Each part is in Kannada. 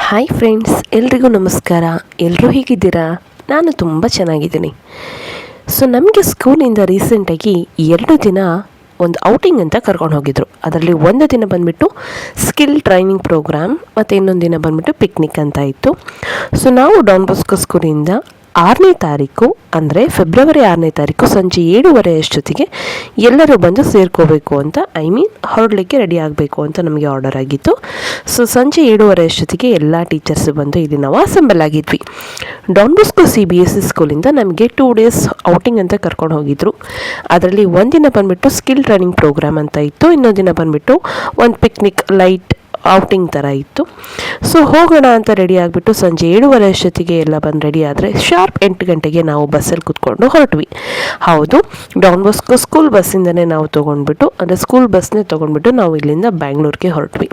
ಹಾಯ್ ಫ್ರೆಂಡ್ಸ್, ಎಲ್ರಿಗೂ ನಮಸ್ಕಾರ. ಎಲ್ಲರೂ ಹೇಗಿದ್ದೀರಾ? ನಾನು ತುಂಬ ಚೆನ್ನಾಗಿದ್ದೀನಿ. ಸೊ ನಮಗೆ ಸ್ಕೂಲಿಂದ ರೀಸೆಂಟಾಗಿ 2 ದಿನ ಒಂದು ಔಟಿಂಗ್ ಅಂತ ಕರ್ಕೊಂಡು ಹೋಗಿದ್ರು. ಅದರಲ್ಲಿ ಒಂದು ದಿನ ಬಂದುಬಿಟ್ಟು ಸ್ಕಿಲ್ ಟ್ರೈನಿಂಗ್ ಪ್ರೋಗ್ರಾಮ್ ಮತ್ತು ಇನ್ನೊಂದು ದಿನ ಬಂದುಬಿಟ್ಟು ಪಿಕ್ನಿಕ್ ಅಂತ ಇತ್ತು. ಸೊ ನಾವು ಡಾನ್ ಬಾಸ್ಕೋ ಸ್ಕೂಲಿಂದ 6ನೇ ತಾರೀಕು ಅಂದರೆ ಫೆಬ್ರವರಿ 6ನೇ ತಾರೀಕು ಸಂಜೆ 7:30 ಅಷ್ಟೊತ್ತಿಗೆ ಎಲ್ಲರೂ ಬಂದು ಸೇರ್ಕೋಬೇಕು ಅಂತ, ಹೊರಡಲಿಕ್ಕೆ ರೆಡಿ ಆಗಬೇಕು ಅಂತ ನಮಗೆ ಆರ್ಡರ್ ಆಗಿತ್ತು. ಸೊ ಸಂಜೆ 7:30 ಅಷ್ಟೊತ್ತಿಗೆ ಎಲ್ಲ ಟೀಚರ್ಸ್ ಬಂದು ಇಲ್ಲಿ ನಾವು ಅಸೆಂಬಲ್ ಆಗಿದ್ವಿ. ಡಾನ್ ಬಾಸ್ಕೋ CBSE ಸ್ಕೂಲಿಂದ ನಮಗೆ 2 ಡೇಸ್ ಔಟಿಂಗ್ ಅಂತ ಕರ್ಕೊಂಡು ಹೋಗಿದ್ರು. ಅದರಲ್ಲಿ ಒಂದಿನ ಬಂದುಬಿಟ್ಟು ಸ್ಕಿಲ್ ಟ್ರೈನಿಂಗ್ ಪ್ರೋಗ್ರಾಮ್ ಅಂತ ಇತ್ತು, ಇನ್ನೊಂದು ದಿನ ಬಂದುಬಿಟ್ಟು ಒಂದು ಪಿಕ್ನಿಕ್ ಲೈಟ್ ಔಟಿಂಗ್ ಥರ ಇತ್ತು. ಸೊ ಹೋಗೋಣ ಅಂತ ರೆಡಿ ಆಗಿಬಿಟ್ಟು ಸಂಜೆ 7:30 ಅಷ್ಟೊತ್ತಿಗೆ ಎಲ್ಲ ಬಂದು ರೆಡಿ ಆದರೆ ಶಾರ್ಪ್ 8 ಗಂಟೆಗೆ ನಾವು ಬಸ್ಸಲ್ಲಿ ಕೂತ್ಕೊಂಡು ಹೊರಟ್ವಿ. ಹೌದು, ಡಾನ್ ಬಾಸ್ಕೋ ಸ್ಕೂಲ್ ಬಸ್ಸಿಂದನೇ ನಾವು ತೊಗೊಂಡ್ಬಿಟ್ಟು, ಅಂದರೆ ಸ್ಕೂಲ್ ಬಸ್ನೇ ತೊಗೊಂಡ್ಬಿಟ್ಟು ನಾವು ಇಲ್ಲಿಂದ ಬ್ಯಾಂಗ್ಳೂರಿಗೆ ಹೊರಟ್ವಿ.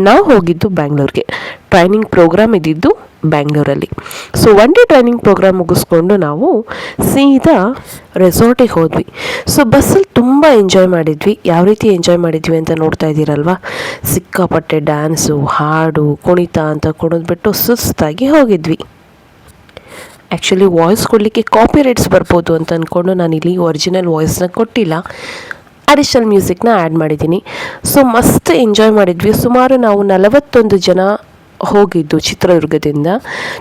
ನಾವು ಹೋಗಿದ್ದು ಬ್ಯಾಂಗ್ಳೂರಿಗೆ, ಟ್ರೈನಿಂಗ್ ಪ್ರೋಗ್ರಾಮ್ ಇದ್ದಿದ್ದು ಬ್ಯಾಂಗ್ಳೂರಲ್ಲಿ. ಸೊ 1 ಡೇ ಟ್ರೈನಿಂಗ್ ಪ್ರೋಗ್ರಾಮ್ ಮುಗಿಸ್ಕೊಂಡು ನಾವು ಸೀದಾ ರೆಸಾರ್ಟಿಗೆ ಹೋದ್ವಿ. ಸೊ ಬಸ್ಸಲ್ಲಿ ತುಂಬ ಎಂಜಾಯ್ ಮಾಡಿದ್ವಿ. ಯಾವ ರೀತಿ ಎಂಜಾಯ್ ಮಾಡಿದ್ವಿ ಅಂತ ನೋಡ್ತಾ ಇದ್ದೀರಲ್ವ. ಸಿಕ್ಕಾಪಟ್ಟೆ ಡ್ಯಾನ್ಸು, ಹಾಡು, ಕುಣಿತ ಅಂತ ಕುಣಿದ್ಬಿಟ್ಟು ಸುಸ್ತಾಗಿ ಹೋಗಿದ್ವಿ. ಆ್ಯಕ್ಚುಲಿ ವಾಯ್ಸ್ ಕೊಡಲಿಕ್ಕೆ ಕಾಪಿ ರೈಟ್ಸ್ ಬರ್ಬೋದು ಅಂತ ಅಂದ್ಕೊಂಡು ನಾನಿಲ್ಲಿ ಒರಿಜಿನಲ್ ವಾಯ್ಸ್ನ ಕೊಟ್ಟಿಲ್ಲ, ಅಡಿಷನಲ್ ಮ್ಯೂಸಿಕ್ನ ಆ್ಯಡ್ ಮಾಡಿದ್ದೀನಿ. ಸೊ ಮಸ್ತ್ ಎಂಜಾಯ್ ಮಾಡಿದ್ವಿ. ಸುಮಾರು ನಾವು 41 ಜನ ಹೋಗಿದ್ದು ಚಿತ್ರದುರ್ಗದಿಂದ.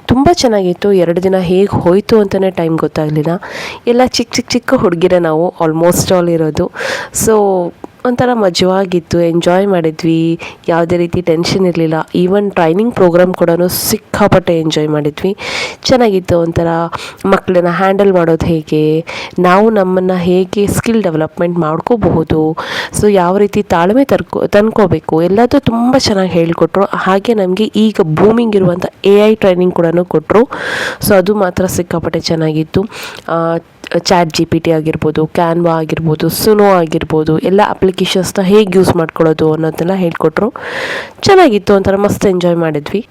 ತುಂಬ ಚೆನ್ನಾಗಿತ್ತು. 2 ದಿನ ಹೇಗೆ ಹೋಯಿತು ಅಂತಲೇ ಟೈಮ್ ಗೊತ್ತಾಗಲಿಲ್ಲ. ಎಲ್ಲ ಚಿಕ್ಕ ಹುಡುಗಿರ ನಾವು ಆಲ್ಮೋಸ್ಟ್ ಆಲ್ ಇರೋದು. ಸೊ ಒಂಥರ ಮಜವಾಗಿತ್ತು, ಎಂಜಾಯ್ ಮಾಡಿದ್ವಿ. ಯಾವುದೇ ರೀತಿ ಟೆನ್ಷನ್ ಇರಲಿಲ್ಲ. ಈವನ್ ಟ್ರೈನಿಂಗ್ ಪ್ರೋಗ್ರಾಮ್ ಕೂಡ ಸಿಕ್ಕಾಪಟ್ಟೆ ಎಂಜಾಯ್ ಮಾಡಿದ್ವಿ. ಚೆನ್ನಾಗಿತ್ತು. ಒಂಥರ ಮಕ್ಕಳನ್ನ ಹ್ಯಾಂಡಲ್ ಮಾಡೋದು ಹೇಗೆ, ನಾವು ನಮ್ಮನ್ನು ಹೇಗೆ ಸ್ಕಿಲ್ ಡೆವಲಪ್ಮೆಂಟ್ ಮಾಡ್ಕೋಬಹುದು, ಸೊ ಯಾವ ರೀತಿ ತಾಳ್ಮೆ ತಂದ್ಕೋಬೇಕು ಎಲ್ಲದೂ ತುಂಬ ಚೆನ್ನಾಗಿ ಹೇಳಿಕೊಟ್ರು. ಹಾಗೆ ನಮಗೆ ಈಗ ಬೂಮಿಂಗ್ ಇರುವಂಥ AI ಟ್ರೈನಿಂಗ್ ಕೂಡ ಕೊಟ್ಟರು. ಸೊ ಅದು ಮಾತ್ರ ಸಿಕ್ಕಾಪಟ್ಟೆ ಚೆನ್ನಾಗಿತ್ತು. ChatGPT ಆಗಿರ್ಬೋದು, ಕ್ಯಾನ್ವಾ ಆಗಿರ್ಬೋದು, ಸುನೋ ಆಗಿರ್ಬೋದು, ಎಲ್ಲ ಅಪ್ಲಿಕೇಶನ್ಸ್ನ ಹೇಗೆ ಯೂಸ್ ಮಾಡ್ಕೊಳ್ಳೋದು ಅನ್ನೋದನ್ನೆಲ್ಲ ಹೇಳಿಕೊಟ್ರು. ಚೆನ್ನಾಗಿತ್ತು, ಒಂಥರ ಮಸ್ತ್ ಎಂಜಾಯ್ ಮಾಡಿದ್ವಿ.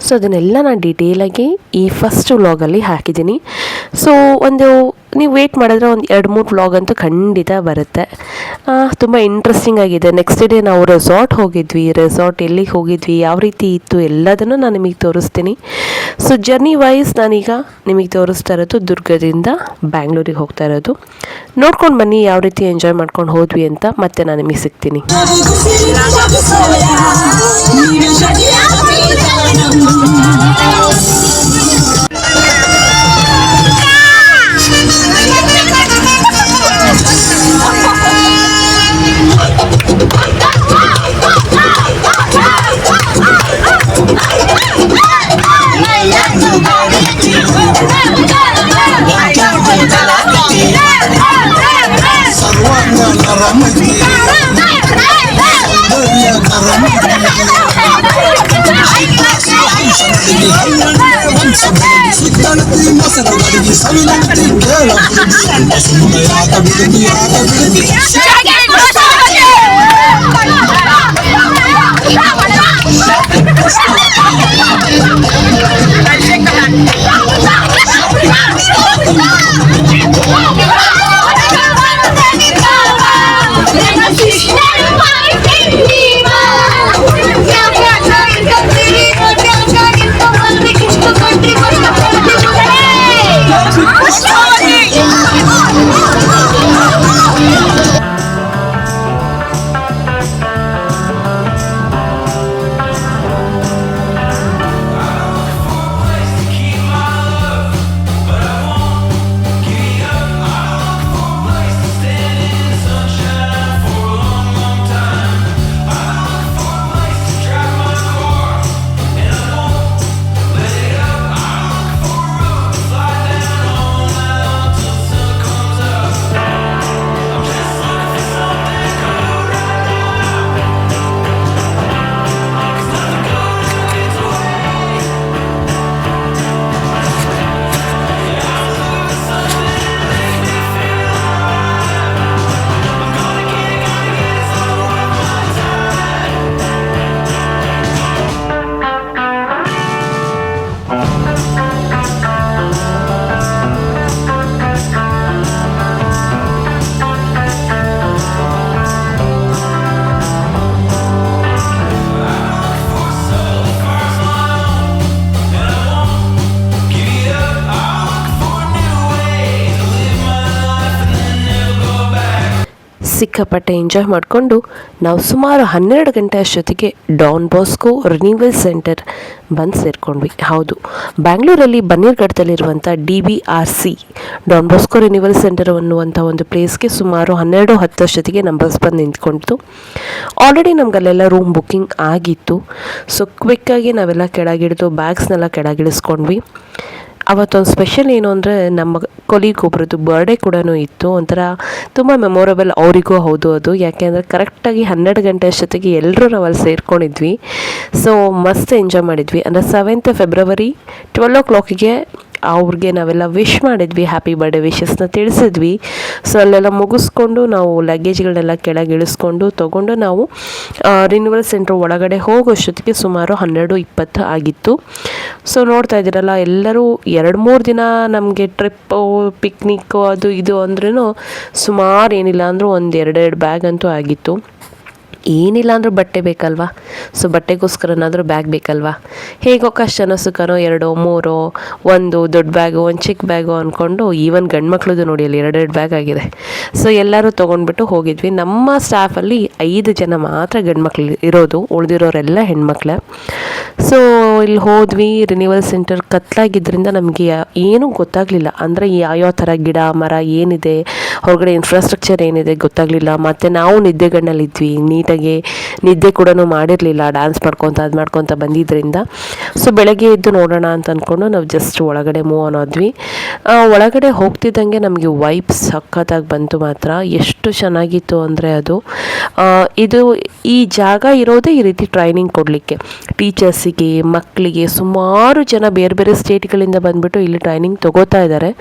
ಸೊ ಅದನ್ನೆಲ್ಲ ನಾನು ಡೀಟೇಲಾಗಿ ಈ ಫಸ್ಟ್ ವ್ಲಾಗಲ್ಲಿ ಹಾಕಿದ್ದೀನಿ. ಸೊ ನೀವು ವೇಟ್ ಮಾಡಿದ್ರೆ ಒಂದು 2-3 ವ್ಲಾಗ್ ಅಂತೂ ಖಂಡಿತ ಬರುತ್ತೆ. ತುಂಬ ಇಂಟ್ರೆಸ್ಟಿಂಗ್ ಆಗಿದೆ. ನೆಕ್ಸ್ಟ್ ಡೇ ನಾವು ರೆಸಾರ್ಟ್ ಹೋಗಿದ್ವಿ. ರೆಸಾರ್ಟ್ ಎಲ್ಲಿಗೆ ಹೋಗಿದ್ವಿ, ಯಾವ ರೀತಿ ಇತ್ತು ಎಲ್ಲದನ್ನು ನಾನು ನಿಮಗೆ ತೋರಿಸ್ತೀನಿ. ಸೊ ಜರ್ನಿ ವೈಸ್ ನಾನೀಗ ನಿಮಗೆ ತೋರಿಸ್ತಾ ಇರೋದು ದುರ್ಗದಿಂದ ಬ್ಯಾಂಗ್ಳೂರಿಗೆ ಹೋಗ್ತಾ ಇರೋದು. ನೋಡ್ಕೊಂಡು ಬನ್ನಿ ಯಾವ ರೀತಿ ಎಂಜಾಯ್ ಮಾಡ್ಕೊಂಡು ಹೋದ್ವಿ ಅಂತ. ಮತ್ತೆ ನಾನು ನಿಮಗೆ ಸಿಗ್ತೀನಿ. ಸಿಕ್ಕಾಪಟ್ಟೆ ಎಂಜಾಯ್ ಮಾಡಿಕೊಂಡು ನಾವು ಸುಮಾರು 12 ಗಂಟೆ ಅಷ್ಟೊತ್ತಿಗೆ ಡಾನ್ ಬಾಸ್ಕೋ ರಿನ್ಯೂವಲ್ ಸೆಂಟರ್ ಬಂದು ಸೇರ್ಕೊಂಡ್ವಿ. ಹೌದು, ಬ್ಯಾಂಗ್ಳೂರಲ್ಲಿ ಬನ್ನೀರ್ಘಟ್ಟದಲ್ಲಿರುವಂಥ DBRC Don Bosco renewal centre ಅನ್ನುವಂಥ ಒಂದು ಪ್ಲೇಸ್ಗೆ ಸುಮಾರು 12:10 ಅಷ್ಟೊತ್ತಿಗೆ ನಮ್ಮ ಬಸ್ ಬಂದು ನಿಂತ್ಕೊಂಡಿತು. ಆಲ್ರೆಡಿ ನಮಗಲ್ಲೆಲ್ಲ ರೂಮ್ ಬುಕ್ಕಿಂಗ್ ಆಗಿತ್ತು. ಸೊ ಕ್ವಿಕ್ಕಾಗಿ ನಾವೆಲ್ಲ ಕೆಳಗಿಳಿದು ಬ್ಯಾಗ್ಸ್ನೆಲ್ಲ ಕೆಳಗಿಳಿಸ್ಕೊಂಡ್ವಿ. ಅವತ್ತೊಂದು ಸ್ಪೆಷಲ್ ಏನು ಅಂದರೆ ನಮ್ಮ ಕೊಲೀಗ್ ಒಬ್ರದ್ದು ಬರ್ಡೇ ಕೂಡ ಇತ್ತು. ಒಂಥರ ತುಂಬ ಮೆಮೊರೇಬಲ್ ಅವರಿಗೂ ಹೌದು ಅದು. ಯಾಕೆ ಅಂದರೆ ಕರೆಕ್ಟಾಗಿ 12 ಗಂಟೆ ಅಷ್ಟೊತ್ತಿಗೆ ಎಲ್ಲರೂ ನಾವು ಅಲ್ಲಿ ಸೇರ್ಕೊಂಡಿದ್ವಿ. ಸೊ ಮಸ್ತ್ ಎಂಜಾಯ್ ಮಾಡಿದ್ವಿ. ಅಂದರೆ 7th ಫೆಬ್ರವರಿ 12 o'clockಗೆ ಅವ್ರಿಗೆ ನಾವೆಲ್ಲ ವಿಶ್ ಮಾಡಿದ್ವಿ, ಹ್ಯಾಪಿ ಬರ್ಡೇ ವಿಶಸ್ನ ತಿಳಿಸಿದ್ವಿ. ಸೊ ಅಲ್ಲೆಲ್ಲ ಮುಗಿಸ್ಕೊಂಡು ನಾವು ಲಗೇಜ್ಗಳನ್ನೆಲ್ಲ ಕೆಳಗೆ ಇಳಿಸ್ಕೊಂಡು ತೊಗೊಂಡು ನಾವು ರಿನ್ಯೂವಲ್ ಸೆಂಟ್ರ್ ಒಳಗಡೆ ಹೋಗೋಷ್ಟೊತ್ತಿಗೆ ಸುಮಾರು 12:20 ಆಗಿತ್ತು. ಸೊ ನೋಡ್ತಾ ಇದ್ದೀರಲ್ಲ, ಎಲ್ಲರೂ 2-3 ದಿನ ನಮಗೆ ಟ್ರಿಪ್ಪು ಪಿಕ್ನಿಕ್ಕು ಅದು ಇದು ಅಂದ್ರೂ ಸುಮಾರು ಏನಿಲ್ಲ ಅಂದರೂ ಒಂದು 2 ಬ್ಯಾಗ್ ಅಂತೂ ಆಗಿತ್ತು. ಏನಿಲ್ಲ ಅಂದರೂ ಬಟ್ಟೆ ಬೇಕಲ್ವಾ, ಸೊ ಬಟ್ಟೆಗೋಸ್ಕರನಾದರೂ ಬ್ಯಾಗ್ ಬೇಕಲ್ವಾ. ಹೇಗೋ ಕಷ್ಟನೋ ಸುಖನೋ 2-3 ಒಂದು ದೊಡ್ಡ ಬ್ಯಾಗು ಒಂದು ಚಿಕ್ಕ ಬ್ಯಾಗು ಅಂದ್ಕೊಂಡು ಈವನ್ ಗಂಡು ಮಕ್ಳದ್ದು ನೋಡಿ ಅಲ್ಲಿ 2 ಬ್ಯಾಗ್ ಆಗಿದೆ. ಸೊ ಎಲ್ಲರೂ ತೊಗೊಂಡ್ಬಿಟ್ಟು ಹೋಗಿದ್ವಿ. ನಮ್ಮ ಸ್ಟಾಫಲ್ಲಿ 5 ಜನ ಮಾತ್ರ ಗಂಡು ಮಕ್ಳು ಇರೋದು, ಉಳಿದಿರೋರೆಲ್ಲ ಹೆಣ್ಮಕ್ಳೇ. ಸೊ ಇಲ್ಲಿ ಹೋದ್ವಿ. ರಿನ್ಯೂವಲ್ ಸೆಂಟರ್ ಕತ್ಲಾಗಿದ್ದರಿಂದ ನಮಗೆ ಏನೂ ಗೊತ್ತಾಗಲಿಲ್ಲ. ಅಂದರೆ ಯಾವ್ಯಾವ ಥರ ಗಿಡ ಮರ ಏನಿದೆ, ಹೊರಗಡೆ ಇನ್ಫ್ರಾಸ್ಟ್ರಕ್ಚರ್ ಏನಿದೆ ಗೊತ್ತಾಗಲಿಲ್ಲ. ಮತ್ತು ನಾವು ನಿದ್ದೆಗಣ್ಣಲ್ಲಿದ್ವಿ, ನೀಟಾಗಿ ನಿದ್ದೆ ಕೂಡ ಮಾಡಿರಲಿಲ್ಲ, ಡ್ಯಾನ್ಸ್ ಮಾಡ್ಕೊತ ಬಂದಿದ್ದರಿಂದ. ಸೊ ಬೆಳಗ್ಗೆ ಎದ್ದು ನೋಡೋಣ ಅಂತ ಅಂದ್ಕೊಂಡು ನಾವು ಜಸ್ಟ್ ಒಳಗಡೆ ಮೂವ್ ಅನ್ನೋದ್ವಿ. ಒಳಗಡೆ ಹೋಗ್ತಿದ್ದಂಗೆ ನಮಗೆ ವೈಬ್ಸ್ ಸಖತ್ತಾಗಿ ಬಂತು ಮಾತ್ರ. ಎಷ್ಟು ಚೆನ್ನಾಗಿತ್ತು ಅಂದರೆ ಅದು ಇದು ಈ ಜಾಗ ಇರೋದೇ ಈ ರೀತಿ ಟ್ರೈನಿಂಗ್ ಕೊಡಲಿಕ್ಕೆ ಟೀಚರ್ಸಿಗೆ, ಮಕ್ಕಳಿಗೆ. ಸುಮಾರು ಜನ ಬೇರೆ ಬೇರೆ ಸ್ಟೇಟ್ಗಳಿಂದ ಬಂದುಬಿಟ್ಟು ಇಲ್ಲಿ ಟ್ರೈನಿಂಗ್ ತೊಗೋತಾ ಇದ್ದಾರೆ.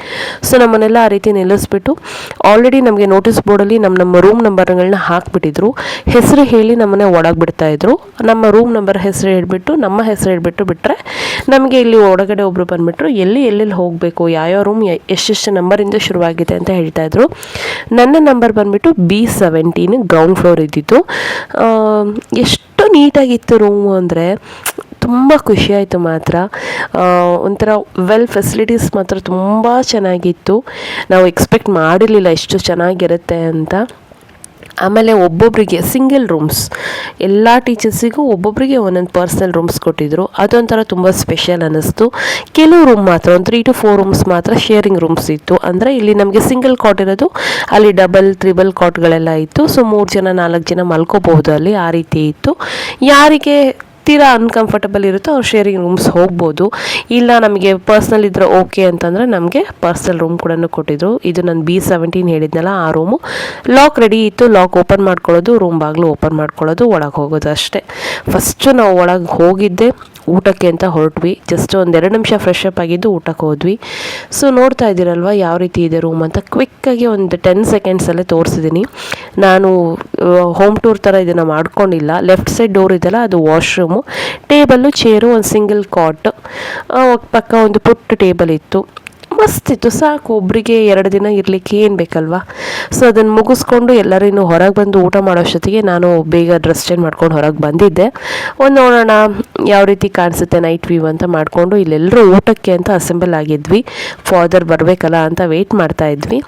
ಸೊ ನಮ್ಮನ್ನೆಲ್ಲ ಆ ರೀತಿ ನಿಲ್ಲಿಸ್ಬಿಟ್ಟು ಆಲ್ರೆಡಿ ನಮಗೆ ನೋಟಿಸ್ ಬೋರ್ಡಲ್ಲಿ ನಮ್ಮ ರೂಮ್ ನಂಬರ್ಗಳನ್ನ ಹಾಕಿಬಿಟ್ಟಿದ್ರು. ಹೆಸರು ಹೇಳಿ ನಮ್ಮನ್ನೇ ಒಳಗೆ ಬಿಡ್ತಾಯಿದ್ರು. ನಮ್ಮ ರೂಮ್ ನಂಬರ್ ಹೆಸರು ಹೇಳ್ಬಿಟ್ಟು ನಮ್ಮ ಹೆಸರು ಹೇಳ್ಬಿಟ್ಟು ಬಿಟ್ಟರೆ ನಮಗೆ ಇಲ್ಲಿ ಒಳಗಡೆ ಒಬ್ಬರು ಬಂದುಬಿಟ್ರು ಎಲ್ಲೆಲ್ಲಿ ಹೋಗಬೇಕು, ಯಾವ್ಯಾವ ರೂಮ್ ಎಷ್ಟೆಷ್ಟು ನಂಬರಿಂದ ಶುರುವಾಗಿದೆ ಅಂತ ಹೇಳ್ತಾಯಿದ್ರು. ನನ್ನ ನಂಬರ್ ಬಂದುಬಿಟ್ಟು B17 ಗ್ರೌಂಡ್ ಫ್ಲೋರ್ ಇದ್ದಿತ್ತು. ಎಷ್ಟು ನೀಟಾಗಿತ್ತು ರೂಮು ಅಂದರೆ ತುಂಬ ಖುಷಿಯಾಯಿತು ಮಾತ್ರ. ಒಂಥರ ವೆಲ್ ಫೆಸಿಲಿಟೀಸ್ ಮಾತ್ರ ತುಂಬ ಚೆನ್ನಾಗಿತ್ತು. ನಾವು ಎಕ್ಸ್ಪೆಕ್ಟ್ ಮಾಡಿರಲಿಲ್ಲ ಎಷ್ಟು ಚೆನ್ನಾಗಿರುತ್ತೆ ಅಂತ. ಆಮೇಲೆ ಒಬ್ಬೊಬ್ಬರಿಗೆ ಸಿಂಗಲ್ ರೂಮ್ಸ್, ಎಲ್ಲ ಟೀಚರ್ಸಿಗೂ ಒಬ್ಬೊಬ್ಬರಿಗೆ ಒಂದೊಂದು ಪರ್ಸ್ನಲ್ ರೂಮ್ಸ್ ಕೊಟ್ಟಿದ್ದರು. ಅದೊಂಥರ ತುಂಬ ಸ್ಪೆಷಲ್ ಅನ್ನಿಸ್ತು. ಕೆಲವು ರೂಮ್ ಮಾತ್ರ ಒಂದು 3 to 4 ರೂಮ್ಸ್ ಮಾತ್ರ ಶೇರಿಂಗ್ ರೂಮ್ಸ್ ಇತ್ತು. ಅಂದರೆ ಇಲ್ಲಿ ನಮಗೆ ಸಿಂಗಲ್ ಕಾಟ್ ಇರೋದು, ಅಲ್ಲಿ ಡಬಲ್ ತ್ರಿಬಲ್ ಕಾಟ್ಗಳೆಲ್ಲ ಇತ್ತು. ಸೊ 3 ಜನ 4 ಜನ ಮಲ್ಕೋಬಹುದು ಅಲ್ಲಿ, ಆ ರೀತಿ ಇತ್ತು. ಯಾರಿಗೆ ತೀರಾ ಅನ್ಕಂಫರ್ಟಬಲ್ ಇರುತ್ತೋ ಅವ್ರು ಶೇರಿಂಗ್ ರೂಮ್ಸ್ ಹೋಗ್ಬೋದು. ಇಲ್ಲ ನಮಗೆ ಪರ್ಸ್ನಲ್ ಇದ್ದರೆ ಓಕೆ ಅಂತಂದರೆ ನಮಗೆ ಪರ್ಸ್ನಲ್ ರೂಮ್ ಕೂಡ ಕೊಟ್ಟಿದ್ರು. ಇದು ನಾನು B17 ಹೇಳಿದ್ನಲ್ಲ, ಆ ರೂಮು ಲಾಕ್ ರೆಡಿ ಇತ್ತು. ಲಾಕ್ ಓಪನ್ ಮಾಡ್ಕೊಳ್ಳೋದು, ರೂಮ್ ಬಾಗಿಲು ಓಪನ್ ಮಾಡ್ಕೊಳ್ಳೋದು, ಒಳಗೆ ಹೋಗೋದು ಅಷ್ಟೇ. ಫಸ್ಟು ನಾವು ಒಳಗೆ ಹೋಗಿದ್ದೆ ಊಟಕ್ಕೆ ಅಂತ ಹೊರಟ್ವಿ. ಜಸ್ಟ್ ಒಂದು 2 ನಿಮಿಷ ಫ್ರೆಶ್ ಅಪ್ ಆಗಿದ್ದು ಊಟಕ್ಕೆ ಹೋದ್ವಿ. ಸೊ ನೋಡ್ತಾ ಇದ್ದೀರಲ್ವ ಯಾವ ರೀತಿ ಇದೆ ರೂಮ್ ಅಂತ. ಕ್ವಿಕ್ಕಾಗಿ ಒಂದು 10 ಸೆಕೆಂಡ್ಸಲ್ಲೇ ತೋರಿಸಿದ್ದೀನಿ. ನಾನು ಹೋಮ್ ಟೂರ್ ಥರ ಇದನ್ನು ಮಾಡ್ಕೊಂಡಿಲ್ಲ. ಲೆಫ್ಟ್ ಸೈಡ್ ಡೋರ್ ಇದೆಯಲ್ಲ ಅದು ವಾಶ್ರೂಮು, ಟೇಬಲ್ಲು ಚೇರು, ಒಂದು ಸಿಂಗಲ್ ಕಾಟ್, ಪಕ್ಕ ಒಂದು ಪುಟ್ಟ ಟೇಬಲ್ ಇತ್ತು. ಮಸ್ತಿತ್ತು, ಸಾಕು ಒಬ್ಬರಿಗೆ 2 ದಿನ ಇರಲಿಕ್ಕೆ ಏನು ಬೇಕಲ್ವಾ. ಸೊ ಅದನ್ನು ಮುಗಿಸ್ಕೊಂಡು ಎಲ್ಲರೂ ಇನ್ನು ಹೊರಗೆ ಬಂದು ಊಟ ಮಾಡೋಷ್ಟೊತ್ತಿಗೆ ನಾನು ಬೇಗ ಡ್ರೆಸ್ ಚೇಂಜ್ ಮಾಡ್ಕೊಂಡು ಹೊರಗೆ ಬಂದಿದ್ದೆ. ಒಂದು ನೋಡೋಣ ಯಾವ ರೀತಿ ಕಾಣಿಸುತ್ತೆ ನೈಟ್ ವ್ಯೂ ಅಂತ ಮಾಡಿಕೊಂಡು ಇಲ್ಲೆಲ್ಲರೂ ಊಟಕ್ಕೆ ಅಂತ ಅಸೆಂಬಲ್ ಆಗಿದ್ವಿ. ಫಾದರ್ ಬರಬೇಕಲ್ಲ ಅಂತ ವೆಯ್ಟ್ ಮಾಡ್ತಾಯಿದ್ವಿ.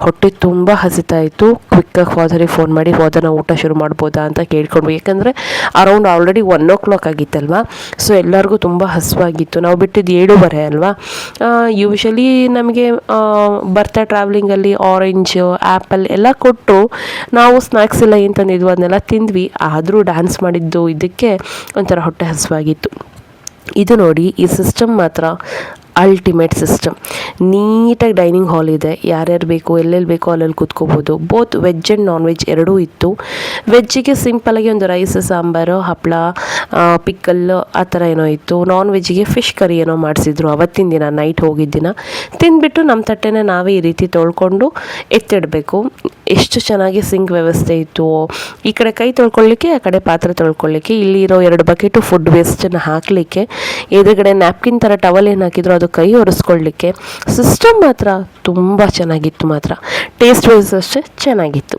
ಹೊಟ್ಟೆ ತುಂಬ ಹಸಿತಾ ಇತ್ತು. ಕ್ವಿಕ್ಕಾಗಿ ಫಾದರಿಗೆ ಫೋನ್ ಮಾಡಿ ಫಾದರ್ನ ಊಟ ಶುರು ಮಾಡ್ಬೋದಾ ಅಂತ ಕೇಳ್ಕೊಂಡ್ವಿ. ಯಾಕಂದರೆ ಅರೌಂಡ್ ಆಲ್ರೆಡಿ 1 o'clock ಆಗಿತ್ತಲ್ವ. ಸೊ ಎಲ್ಲರಿಗೂ ತುಂಬ ಹಸುವಾಗಿತ್ತು. ನಾವು ಬಿಟ್ಟಿದ್ದು 7:30 ಅಲ್ವಾ. ಯೂಶಲಿ ನಮಗೆ ಬರ್ತಾ ಟ್ರಾವೆಲಿಂಗಲ್ಲಿ ಆರೆಂಜ್ ಆ್ಯಪಲ್ ಎಲ್ಲ ಕೊಟ್ಟು ನಾವು ಸ್ನ್ಯಾಕ್ಸ್ ಎಲ್ಲ ಏನು ತಂದಿದ್ವು ಅದನ್ನೆಲ್ಲ ತಿಂದ್ವಿ. ಆದರೂ ಡ್ಯಾನ್ಸ್ ಮಾಡಿದ್ದು ಇದಕ್ಕೆ ಒಂಥರ ಹೊಟ್ಟೆ ಹಸುವಾಗಿತ್ತು. ಇದು ನೋಡಿ, ಈ ಸಿಸ್ಟಮ್ ಮಾತ್ರ ಅಲ್ಟಿಮೇಟ್ ಸಿಸ್ಟಮ್. ನೀಟಾಗಿ ಡೈನಿಂಗ್ ಹಾಲ್ ಇದೆ. ಯಾರ್ಯಾರು ಬೇಕು ಎಲ್ಲೆಲ್ಲಿ ಬೇಕೋ ಅಲ್ಲೆಲ್ಲಿ ಕೂತ್ಕೋಬೋದು. Both veg and non veg ಎರಡೂ ಇತ್ತು. ವೆಜ್ಜಿಗೆ ಸಿಂಪಲಾಗಿ ಒಂದು ರೈಸ್, ಸಾಂಬಾರು, ಹಪ್ಪಳ, ಪಿಕ್ಕಲ್ ಆ ಥರ ಏನೋ ಇತ್ತು. ನಾನ್ ವೆಜ್ಜಿಗೆ ಫಿಶ್ ಕರಿ ಏನೋ ಮಾಡಿಸಿದ್ರು ಅವತ್ತಿನ ದಿನ, ನೈಟ್ ಹೋಗಿದ್ದ ದಿನ. ತಿಂದುಬಿಟ್ಟು ನಮ್ಮ ತಟ್ಟೆನ ನಾವೇ ಈ ರೀತಿ ತೊಳ್ಕೊಂಡು ಎತ್ತಿಡಬೇಕು. ಎಷ್ಟು ಚೆನ್ನಾಗಿ ಸಿಂಕ್ ವ್ಯವಸ್ಥೆ ಇತ್ತು. ಈ ಕಡೆ ಕೈ ತೊಳ್ಕೊಳ್ಳಿಕ್ಕೆ, ಆ ಕಡೆ ಪಾತ್ರೆ ತೊಳ್ಕೊಳ್ಳಿಕ್ಕೆ. ಇಲ್ಲಿರೋ 2 ಬಕೆಟು ಫುಡ್ ವೇಸ್ಟನ್ನು ಹಾಕಲಿಕ್ಕೆ, ಎದುರುಗಡೆ ನ್ಯಾಪ್ಕಿನ್ ಥರ ಟವಲ್ ಏನು ಹಾಕಿದ್ರು ಅದು ಕೈ ಒರೆಸ್ಕೊಳ್ಳಿಕ್ಕೆ. ಸಿಸ್ಟಮ್ ಮಾತ್ರ ತುಂಬ ಚೆನ್ನಾಗಿತ್ತು ಮಾತ್ರ. ಟೇಸ್ಟ್ ವೈಸ್ ಅಷ್ಟೇ ಚೆನ್ನಾಗಿತ್ತು.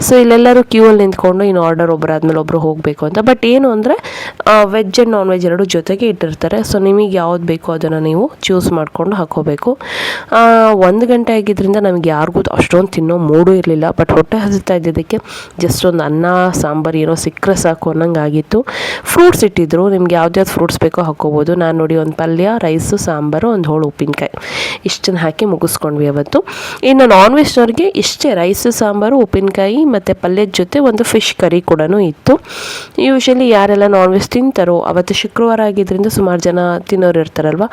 ಸೊ ಇಲ್ಲೆಲ್ಲರೂ ಕ್ಯೂವಲ್ಲಿ ನಿಂತ್ಕೊಂಡು ಇನ್ನು ಆರ್ಡರ್ ಒಬ್ಬರಾದ್ಮೇಲೆ ಒಬ್ಬರು ಹೋಗಬೇಕು ಅಂತ. ಬಟ್ ಏನು ಅಂದರೆ ವೆಜ್ ಆ್ಯಂಡ್ ನಾನ್ ವೆಜ್ ಎರಡು ಜೊತೆಗೆ ಇಟ್ಟಿರ್ತಾರೆ. ಸೊ ನಿಮಗೆ ಯಾವ್ದು ಬೇಕೋ ಅದನ್ನು ನೀವು ಚೂಸ್ ಮಾಡಿಕೊಂಡು ಹಾಕ್ಕೋಬೇಕು. 1 ಗಂಟೆ ಆಗಿದ್ದರಿಂದ ನಮಗೆ ಯಾರಿಗೂ ಅಷ್ಟೊಂದು ತಿನ್ನೋ ಮೂಡೂ ಇರಲಿಲ್ಲ. ಬಟ್ ಹೊಟ್ಟೆ ಹಸಿತಾ ಇದ್ದಿದ್ದಕ್ಕೆ ಜಸ್ಟ್ ಒಂದು ಅನ್ನ ಸಾಂಬಾರು ಏನೋ ಸಿಕ್ಕರೆ ಸಾಕು ಅನ್ನಂಗೆ ಆಗಿತ್ತು. ಫ್ರೂಟ್ಸ್ ಇಟ್ಟಿದ್ರು, ನಿಮ್ಗೆ ಯಾವ್ದ್ಯಾವ್ದು ಫ್ರೂಟ್ಸ್ ಬೇಕೋ ಹಾಕ್ಕೋಬೋದು. ನಾನು ನೋಡಿ ಒಂದು ಪಲ್ಯ, ರೈಸು, ಸಾಂಬಾರು, ಒಂದು ಹೋಳು ಉಪ್ಪಿನಕಾಯಿ ಇಷ್ಟನ್ನು ಹಾಕಿ ಮುಗಿಸ್ಕೊಂಡ್ವಿ ಅವತ್ತು. ಇನ್ನು ನಾನ್ ವೆಜ್ನವ್ರಿಗೆ ಇಷ್ಟೇ, ರೈಸು, ಸಾಂಬಾರು, ಉಪ್ಪಿನಕಾಯಿ ಮತ್ತು ಪಲ್ಯದ ಜೊತೆ ಒಂದು ಫಿಶ್ ಕರಿ ಕೂಡ ಇತ್ತು. ಯೂಶ್ವಲಿ ಯಾರೆಲ್ಲ ನಾನ್ ವೆಜ್ ತಿಂತಾರೋ, ಅವತ್ತು ಶುಕ್ರವಾರ ಆಗಿದ್ದರಿಂದ ಸುಮಾರು ಜನ ತಿನ್ನೋರು ಇರ್ತಾರಲ್ವ.